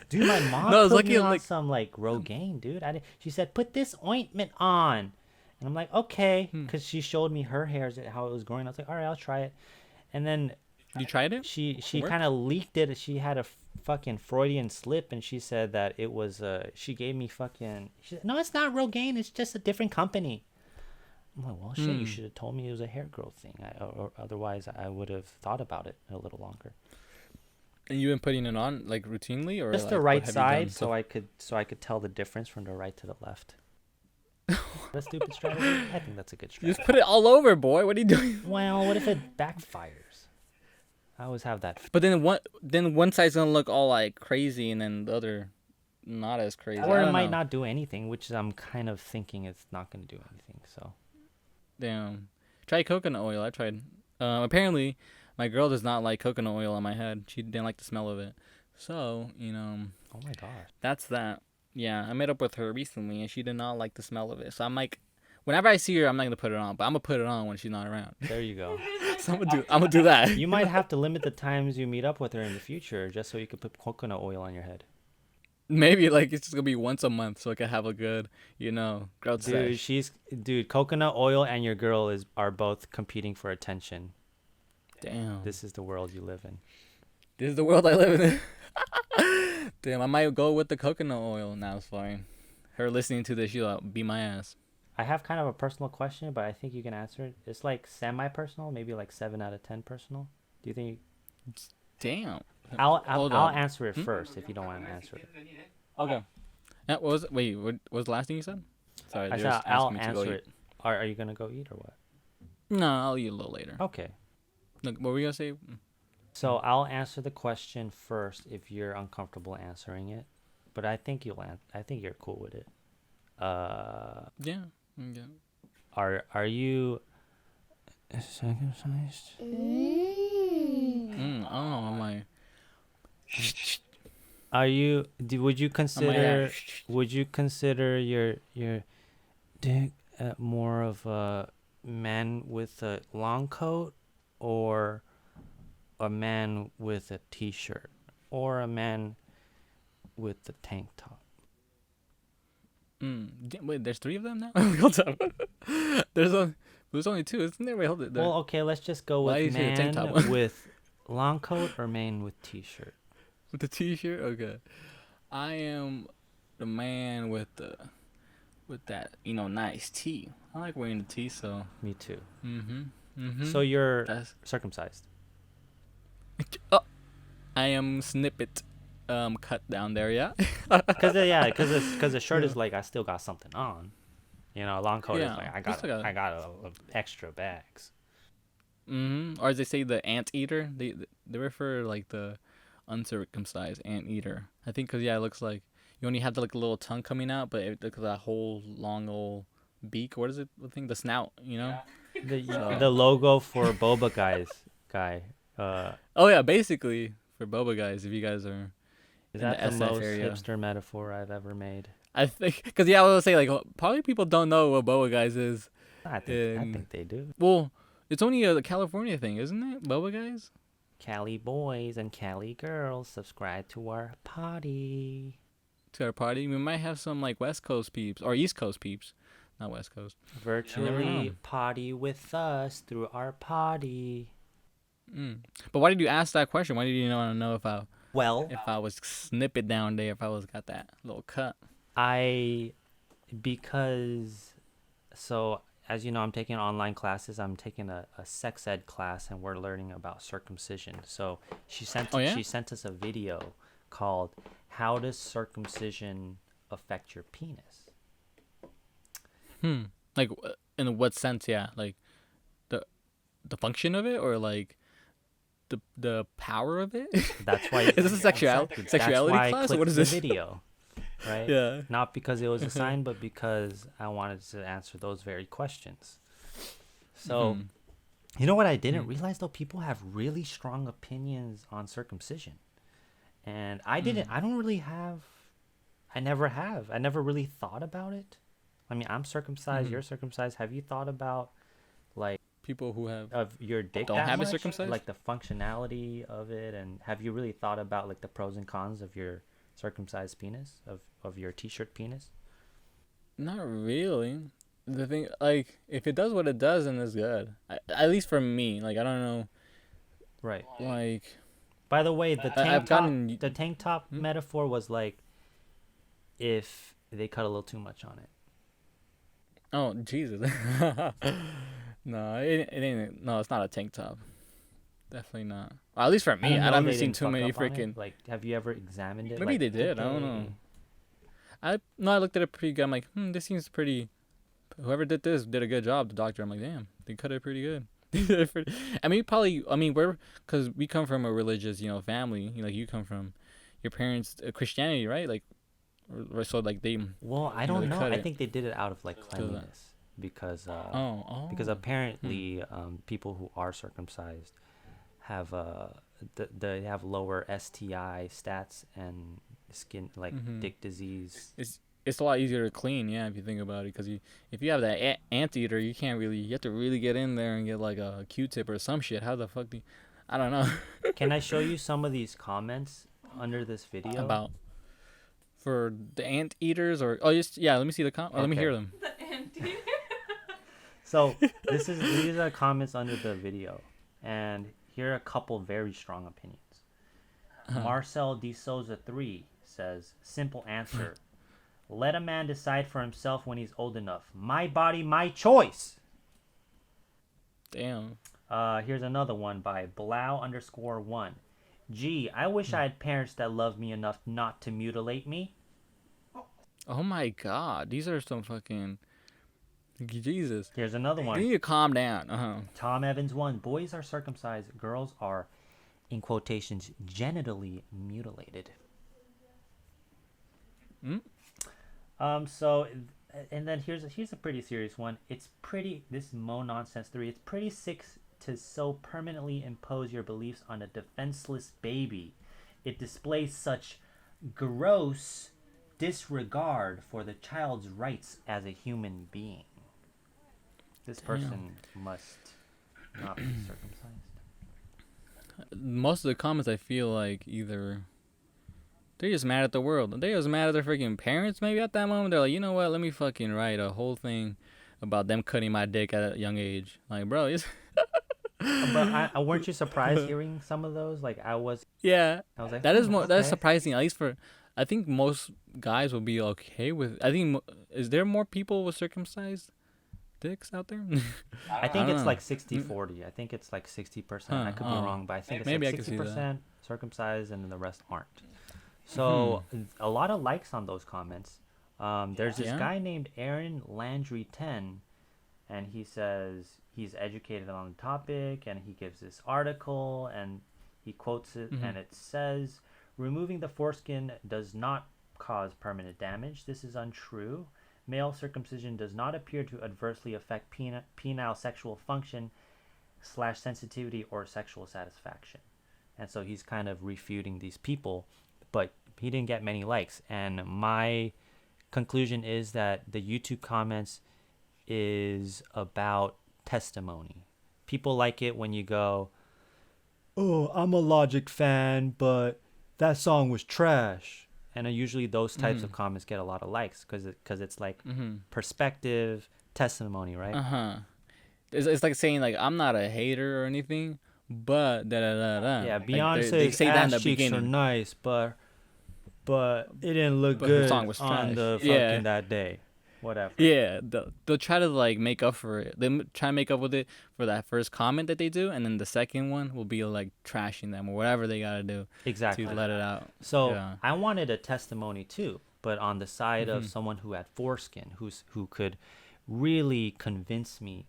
Dude, my mom No, it's put like me you on like. some like Rogaine, dude. She said, put this ointment on. And I'm like, okay. Because she showed me her hairs, how it was growing. I was like, all right, I'll try it. And then You tried it? she It kind of leaked it. She had a fucking Freudian slip, and she said that it was she gave me fucking she said, no, it's not Rogaine, it's just a different company. I'm like, well, shit, you should have told me it was a hair growth thing, or otherwise I would have thought about it a little longer. And you've been putting it on like routinely, or Just like, the what right have you done side, so so I could tell the difference from the right to the left. That stupid strategy? I think that's a good You strategy. just put it all over, boy. What are you doing? Well, what if it backfires? I always have that. But then one side's gonna look all like crazy, and then the other not as crazy. Or I it don't might know. not do anything, which I'm kind of thinking it's not going to do anything. So Damn. Try coconut oil. I tried. Apparently, my girl does not like coconut oil on my head. She didn't like the smell of it. So, oh my gosh. that's that. Yeah, I met up with her recently, and she did not like the smell of it. So I'm like, whenever I see her, I'm not gonna put it on, but I'm gonna put it on when she's not around. There you go. So I'm gonna do that. You might have to limit the times you meet up with her in the future just so you could put coconut oil on your head. Maybe like it's just gonna be once a month, so I can have a good, growth Dude, sesh. coconut oil and your girl are both competing for attention. Damn. This is the world you live in. This is the world I live in. Damn, I might go with the coconut oil now. It's fine. Her listening to this, she'll beat my ass. I have kind of a personal question, but I think you can answer it. It's like semi-personal, maybe like 7 out of 10 personal. Do you think? Damn. I'll Hold I'll on. answer it first if you don't want to answer it. Okay. What was the last thing you said? Sorry, I they said were just I'll asking me to go answer eat. it. Are you gonna go eat or what? No, I'll eat a little later. Okay. Look, what were you gonna say? So I'll answer the question first if you're uncomfortable answering it, but I think I think you're cool with it. Yeah. Are you circumcised? Oh, am I? Are you? Would you consider? ass. Would you consider your dick more of a man with a long coat, or a man with a t-shirt, or a man with the tank top? Wait, there's 3 of them now. Hold up. There's only 2, isn't there? Wait, hold it. Well, okay, let's just go Why with you say the tank man top? with long coat or man with t-shirt. With the t-shirt, okay. I am the man with that nice tee. I like wearing the tee, so. Me too. Mm-hmm. So you're That's. circumcised. Oh, I am snippet, cut down there, yeah. Because the shirt is like I still got something on. Long coat Yeah, is like it's like a- I got a extra bags. Or as they say, the anteater. They refer like the uncircumcised anteater. I think because it looks like you only have the like little tongue coming out, but it looks like that whole long old beak. What is it? The thing, the snout. The logo for Boba guy. Oh yeah, basically for boba guys. If you guys are Is in that the SF most area. hipster metaphor I've ever made? I think because I was gonna say like probably people don't know what boba guys is. I think they do. Well, it's only a California thing, isn't it? Boba guys. Cali boys and Cali girls, subscribe to our party. To our party, we might have some like West Coast peeps or East Coast peeps, not West Coast. Virtually know. party with us through our party. But why did you ask that question? Why did you want to know if I Well, was snippet down there, if I was got that little cut? because as you know, I'm taking online classes. I'm taking a sex ed class, and we're learning about circumcision. So she sent yeah? she sent us a video called "How Does Circumcision Affect Your Penis?" Like in what sense? Yeah, like the function of it, or like the power of it. That's why. Is this a sexuality That's why I class, or clicked what is the this? video? right? Yeah. Not because it was assigned, but because I wanted to answer those very questions. So, Mhm. you know what I didn't realize though? People have really strong opinions on circumcision. And I don't really have, I never have. I never really thought about it. I mean, I'm circumcised, you're circumcised. Have you thought about like People who have of your dick don't that have it much? circumcised? Like the functionality of it, and have you really thought about like the pros and cons of your circumcised penis, of your t-shirt penis? Not really. The thing, like, if it does what it does, then it's good. At least for me, like, I don't know, Right. like, By the way, I've gotten. the tank top metaphor was like if they cut a little too much on it. Oh Jesus! No, it ain't. No, it's not a tank top. Definitely not. Well, at least for me, I know haven't they seen didn't too fuck many up on it? freaking. Like, have you ever examined it? Maybe Like, they did. I don't know. I looked at it pretty good. I'm like, this seems pretty. Whoever did this did a good job. The doctor. I'm like, damn, they cut it pretty good. I mean, probably. I mean, because we come from a religious, family. Like you come from, your parents Christianity, right? Like, so like they. Well, I know, don't they know. cut I it. think they did it out of like cleanliness because Oh. because apparently people who are circumcised have they have lower STI stats and skin like dick disease. It's a lot easier to clean, yeah, if you think about it. Because if you have that anteater, you have to really get in there and get like a Q-tip or some shit. How the fuck I don't know. Can I show you some of these comments under this video? About for the anteaters or let me see the let me hear them. The anti. So these are comments under the video, and here are a couple very strong opinions. Marcel De Souza 3 says, simple answer. Let a man decide for himself when he's old enough. My body, my choice. Damn. Here's another one by Blau_1. Gee, I wish I had parents that loved me enough not to mutilate me. Oh my god, these are some fucking Jesus. Here's another one. You need to calm down. Tom Evans 1. Boys are circumcised. Girls are, in quotations, genitally mutilated. So, and then here's a pretty serious one. It's pretty, this Mo Nonsense 3, it's pretty sick to so permanently impose your beliefs on a defenseless baby. It displays such gross disregard for the child's rights as a human being. This person must not be circumcised. Most of the comments I feel like either they're just mad at the world. They was mad at their freaking parents maybe at that moment. They're like, you know what? Let me fucking write a whole thing about them cutting my dick at a young age. Like, bro, it's... But weren't you surprised hearing some of those? Like, I was. Yeah. I was like, that is more. That's okay. surprising. At least for, I think most guys will be okay with. I think is there more people with circumcised dicks out there? I think it's know. like 60-40. I think it's like 60%. I could be wrong, but I think Maybe it's like I could see 60% circumcised and then the rest aren't. So a lot of likes on those comments. There's this guy named Aaron Landry 10, and he says he's educated on the topic, and he gives this article, and he quotes it, and it says, removing the foreskin does not cause permanent damage. This is untrue. Male circumcision does not appear to adversely affect penile sexual function / sensitivity or sexual satisfaction. And so he's kind of refuting these people, but he didn't get many likes. And my conclusion is that the YouTube comments is about testimony. People like it when you go, oh, I'm a Logic fan, but that song was trash. And usually those types of comments get a lot of likes because it's like perspective, testimony, right? It's like saying like I'm not a hater or anything, but da da da da. Yeah, Like, Beyonce's they say that in the ass cheeks are beginning. nice, but it didn't look But her good song was on trash. the fucking Yeah. that day. Whatever. Yeah, they'll try to like make up for it. Try to make up with it for that first comment that they do, and then the second one will be like trashing them or whatever they gotta do Exactly. to let it out. So Yeah. I wanted a testimony too, but on the side of someone who had foreskin, who could really convince me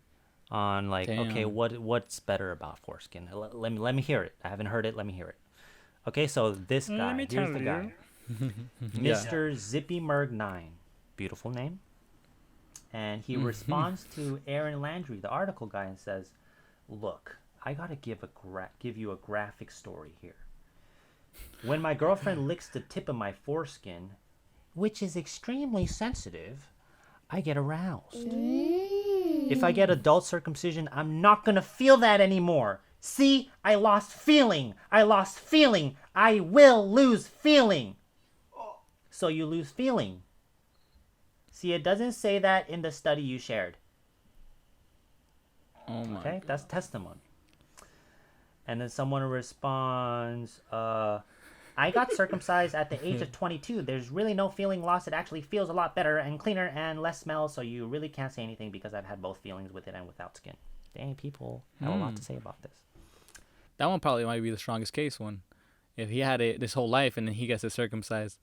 on like, okay, Damn. what's better about foreskin? Let me hear it. I haven't heard it. Let me hear it. Okay, so this guy, here's the guy. Yeah. Mr. Zippy Merg 9. Beautiful name. And he responds to Aaron Landry, the article guy, and says, "Look, I gotta give you a graphic story here. When my girlfriend licks the tip of my foreskin, which is extremely sensitive, I get aroused. If I get adult circumcision, I'm not gonna feel that anymore. See, I lost feeling. I lost feeling. I will lose feeling." So you lose feeling. See, it doesn't say that in the study you shared. Oh my. Okay, that's testimony. And then someone responds, "I got circumcised at the age of 22. There's really no feeling loss. It actually feels a lot better and cleaner and less smell, so you really can't say anything because I've had both feelings with it and without skin." Dang, people have a lot to say about this. That one probably might be the strongest case one. If he had it this whole life and then he gets it circumcised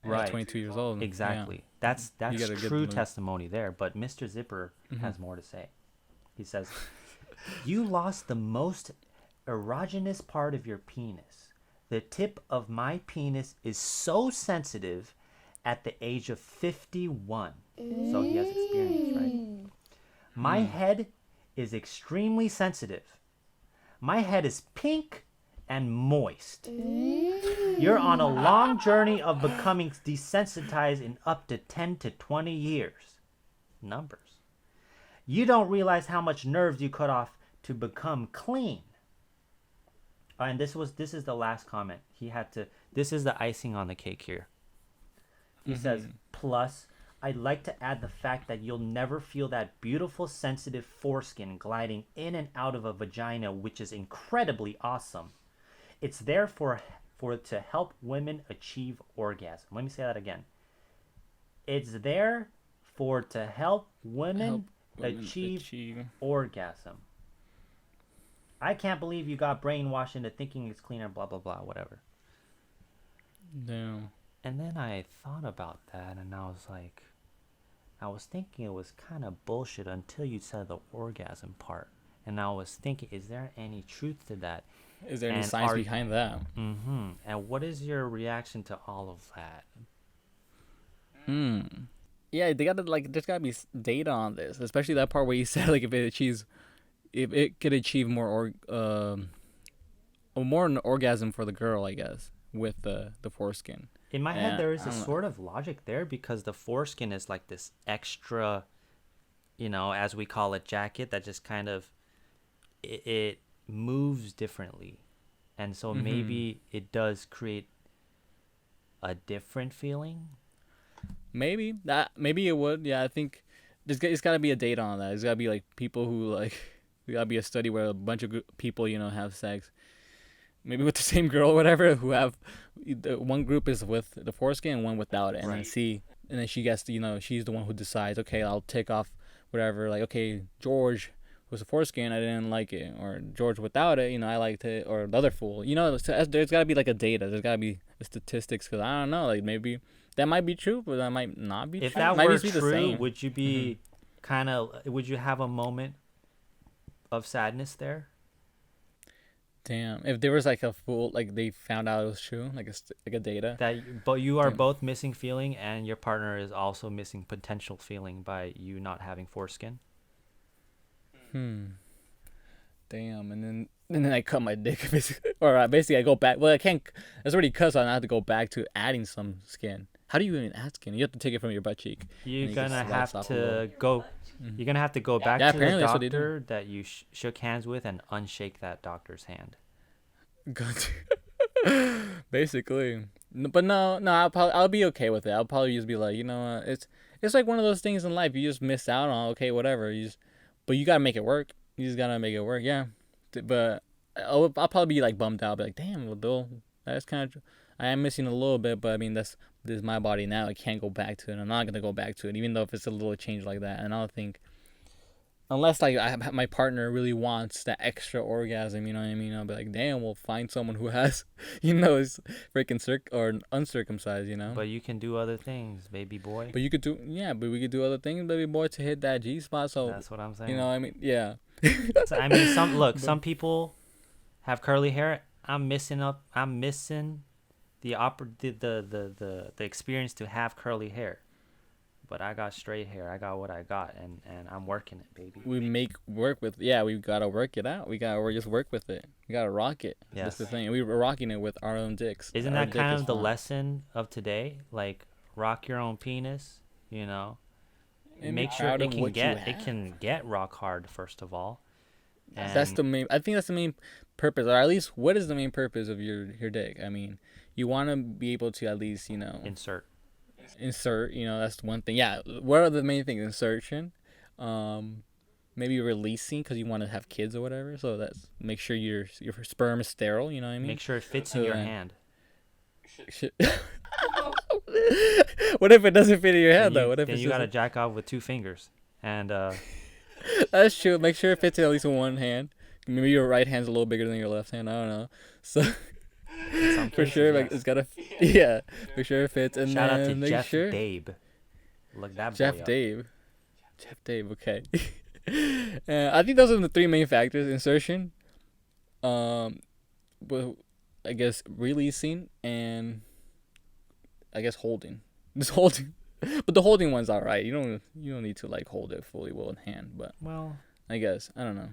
Right. at 22 years old. Exactly. Yeah. That's You gotta get true the- testimony there. But Mr. Zipper has more to say. He says, "You lost the most erogenous part of your penis. The tip of my penis is so sensitive at the age of 51." So he has experience, right? "My head is extremely sensitive. My head is pink and moist. You're on a long journey of becoming desensitized in up to 10 to 20 years. Numbers. You don't realize how much nerves you cut off to become clean." And this is the last comment. This is the icing on the cake here. He says, "Plus, I'd like to add the fact that you'll never feel that beautiful sensitive foreskin gliding in and out of a vagina, which is incredibly awesome. It's there for to help women achieve orgasm." Let me say that again. It's there to help women achieve orgasm. I can't believe you got brainwashed into thinking it's cleaner, blah, blah, blah, whatever. Damn. And then I thought about that, and I was thinking it was kind of bullshit until you said the orgasm part. And I was thinking, is there any truth to that? Is there any science behind that? Mm-hmm. And what is your reaction to all of that? Yeah, they gotta there's gotta be data on this, especially that part where you said if it could achieve more an orgasm for the girl, I guess, with the foreskin. In my head, there is I a don't know. sort of logic there because the foreskin is like this extra, as we call it, jacket that just kind of it moves differently, and so maybe it does create a different feeling. Maybe it would. Yeah, I think it's gotta be a data on that. It's gotta be like people who there gotta be a study where a bunch of people have sex, maybe with the same girl or whatever, who have one group is with the foreskin and one without it, and then she gets she's the one who decides, okay, I'll take off whatever, like, okay, George was a foreskin, I didn't like it, or George without it, I liked it, or the other fool, so there's gotta be like a data, there's gotta be statistics, because I don't know, like maybe that might be true, but that might not be If true. that Might were just be the true, same. would you be would you have a moment of sadness there? Damn, if there was like a full, like they found out it was true, like a data. But you are Damn. both missing feeling, and your partner is also missing potential feeling by you not having foreskin. Damn, and then I cut my dick, basically, or basically I go back. Well, I can't. It's already cut, so I have to go back to adding some skin. How do you even add skin? You have to take it from your butt cheek. You're you gonna just have slice off a to little. go. You're gonna have to go back Yeah, to the apparently that's what they do. doctor that you shook hands with and unshake that doctor's hand. Basically, but no, I'll be okay with it. I'll probably just be like, it's like one of those things in life you just miss out on. Okay, whatever. But you gotta make it work. You just gotta make it work. Yeah, but I'll probably be like bummed out. Be like, damn, well, Bill, that's kind of. I am missing a little bit, but I mean this is my body now. I can't go back to it. I'm not gonna go back to it, even though if it's a little change like that. And I'll think, unless like my partner really wants that extra orgasm, you know what I mean? I'll be like, damn, we'll find someone who has, is freaking or uncircumcised, But you can do other things, baby boy. But you could do, yeah, but we could do other things, baby boy, to hit that G spot. So That's what I'm saying. you know what I mean? Yeah. So, I mean, some people have curly hair. I'm missing the experience to have curly hair, but I got straight hair. I got what I got, and I'm working it, baby. We gotta work it out. We gotta just work with it. We gotta rock it. Yes. That's the thing. We were rocking it with our own dicks. Isn't Our that dick kind is of the fine. lesson of today? Like, rock your own penis, you know. And Make be sure proud it of can what you get have. rock hard first of all. And That's the main. I think that's the main purpose, or at least what is the main purpose of your dick? I mean, you want to be able to at least insert. insert. That's one thing. Yeah. What are the main things? Insertion. Maybe releasing because you want to have kids or whatever. So that's make sure your sperm is sterile. You know what I mean? Make sure it fits in your hand. Shit. What if it doesn't fit in your hand though? What if then it's you gotta just jack off with 2 fingers, and that's true. Make sure it fits in at least in one hand. Maybe your right hand's a little bigger than your left hand. I don't know. So in some for cases, sure, yes. it's gotta. Yeah, make sure it fits. And Shout out then to make Jeff sure Dabe. Look that boy Jeff up. Dave. Jeff Dave. Okay. I think those are the 3 main factors: insertion, well, I guess releasing, and I guess holding. Just holding. But the holding one's alright. You don't need to like hold it fully well in hand, but Well, I guess I don't know.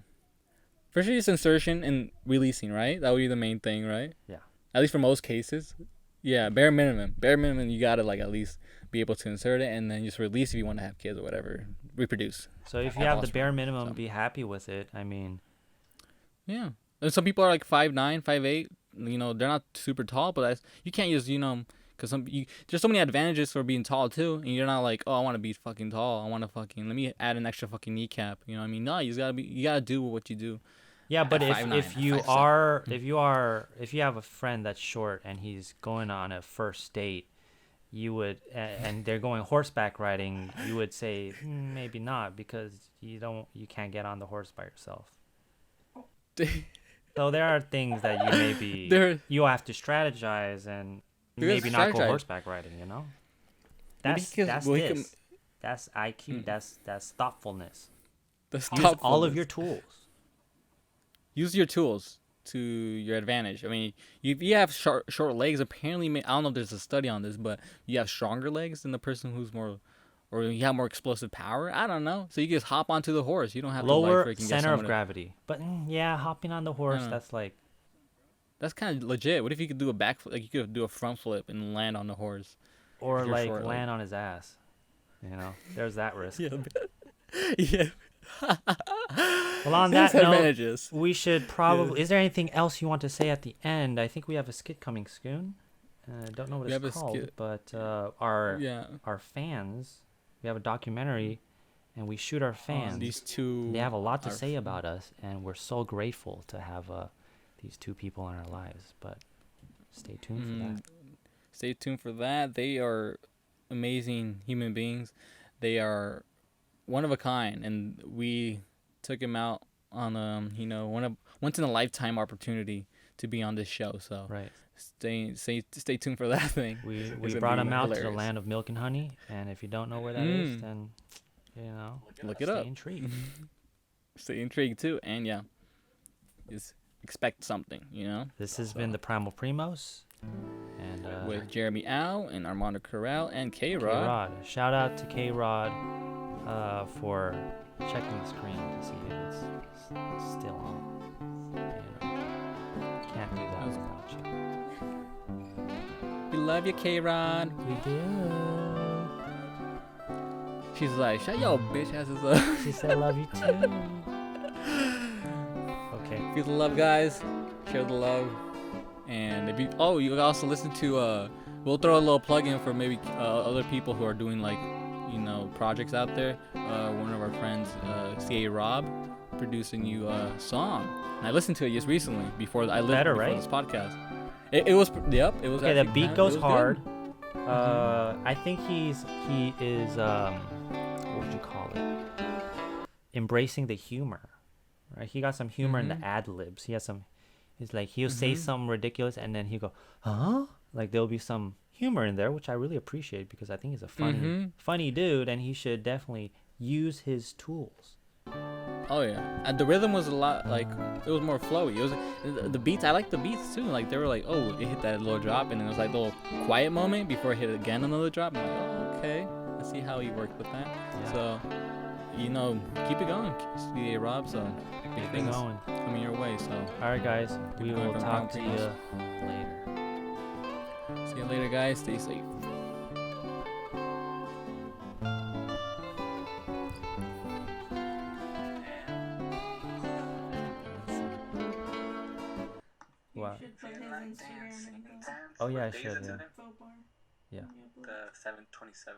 For sure, it's insertion and releasing, right? That would be the main thing, right? Yeah. At least for most cases. Yeah, bare minimum. Bare minimum, you gotta like at least be able to insert it and then just release if you want to have kids or whatever, reproduce. so if you have the bare minimum, be happy with it. I mean, Yeah. And some people are like 5'9", 5'8". They're not super tall, but you can't use because there's so many advantages for being tall too, and you're not like, oh, I want to be fucking tall. I want to fucking let me add an extra fucking kneecap. You know what I mean? No, you gotta do what you do. yeah, but At if 5'9", if you 5'7". if you have a friend that's short and he's going on a first date, you would and they're going horseback riding, you would say maybe not because you can't get on the horse by yourself. So there are things that you you have to strategize and maybe not go horseback riding. That's that's IQ. That's thoughtfulness. Use all of your tools. Use your tools to your advantage. I mean, if you have short legs, apparently, I don't know if there's a study on this, but you have stronger legs than the person who's more, or you have more explosive power. I don't know. So you just hop onto the horse. You don't have lower to like center of gravity. But yeah, hopping on the horse, that's kind of legit. What if you could do a backflip? Like you could do a front flip and land on the horse, or like land on his ass. There's that risk. Yeah. Well, on that note, we should probably. Yeah. Is there anything else you want to say at the end? I think we have a skit coming soon. I don't know what it's called, but our fans. We have a documentary, and we shoot our fans. These two. They have a lot to say about us, and we're so grateful to have these 2 people in our lives. But stay tuned for that. Stay tuned for that. They are amazing human beings. They are one of a kind, and we took him out on once in a lifetime opportunity to be on this show. So right. Stay tuned for that thing. We brought him out to the land of milk and honey, and if you don't know where that is, then look it up. Stay intrigued. Stay intrigued too, and just expect something. This has been the Primal Primos, and with Jeremy Au and Armando Corral and K-Rod. Shout out to K-Rod for checking the screen to see if it's still on. Can't do that without you. We love you, K-Rod. We do. She's like, shut your bitch asses up. She said, love you too. Okay. Feel the love, guys. Share the love. And if you can also listen to we'll throw a little plug in for maybe other people who are doing like projects out there. One of our friends, CA Rob, produced a new song. And I listened to it just recently before this podcast. It was it was okay. The beat goes hard. I think he is what would you call it? Embracing the humor, right? He got some humor in the ad libs. He has some. He's like he'll say something ridiculous and then he'll go, huh? Like there'll be some humor in there, which I really appreciate because I think he's a funny dude, and he should definitely use his tools. Oh yeah, and the rhythm was a lot like it was more flowy. It was the beats. I like the beats too. Like they were like, oh, it hit that little drop, and then it was like a little quiet moment before it hit again another drop. I'm like, oh, okay, let's see how he worked with that. Yeah. So, keep it going, CDA Rob. So big Keep it things going. coming your way. So All right, guys. We Keep going will from talk to Primal you later. see you later, guys. Stay safe. You Wow. should put his Instagram in the Oh yeah, I should. Yeah. info bar. Yeah. when you upload. The 7/27.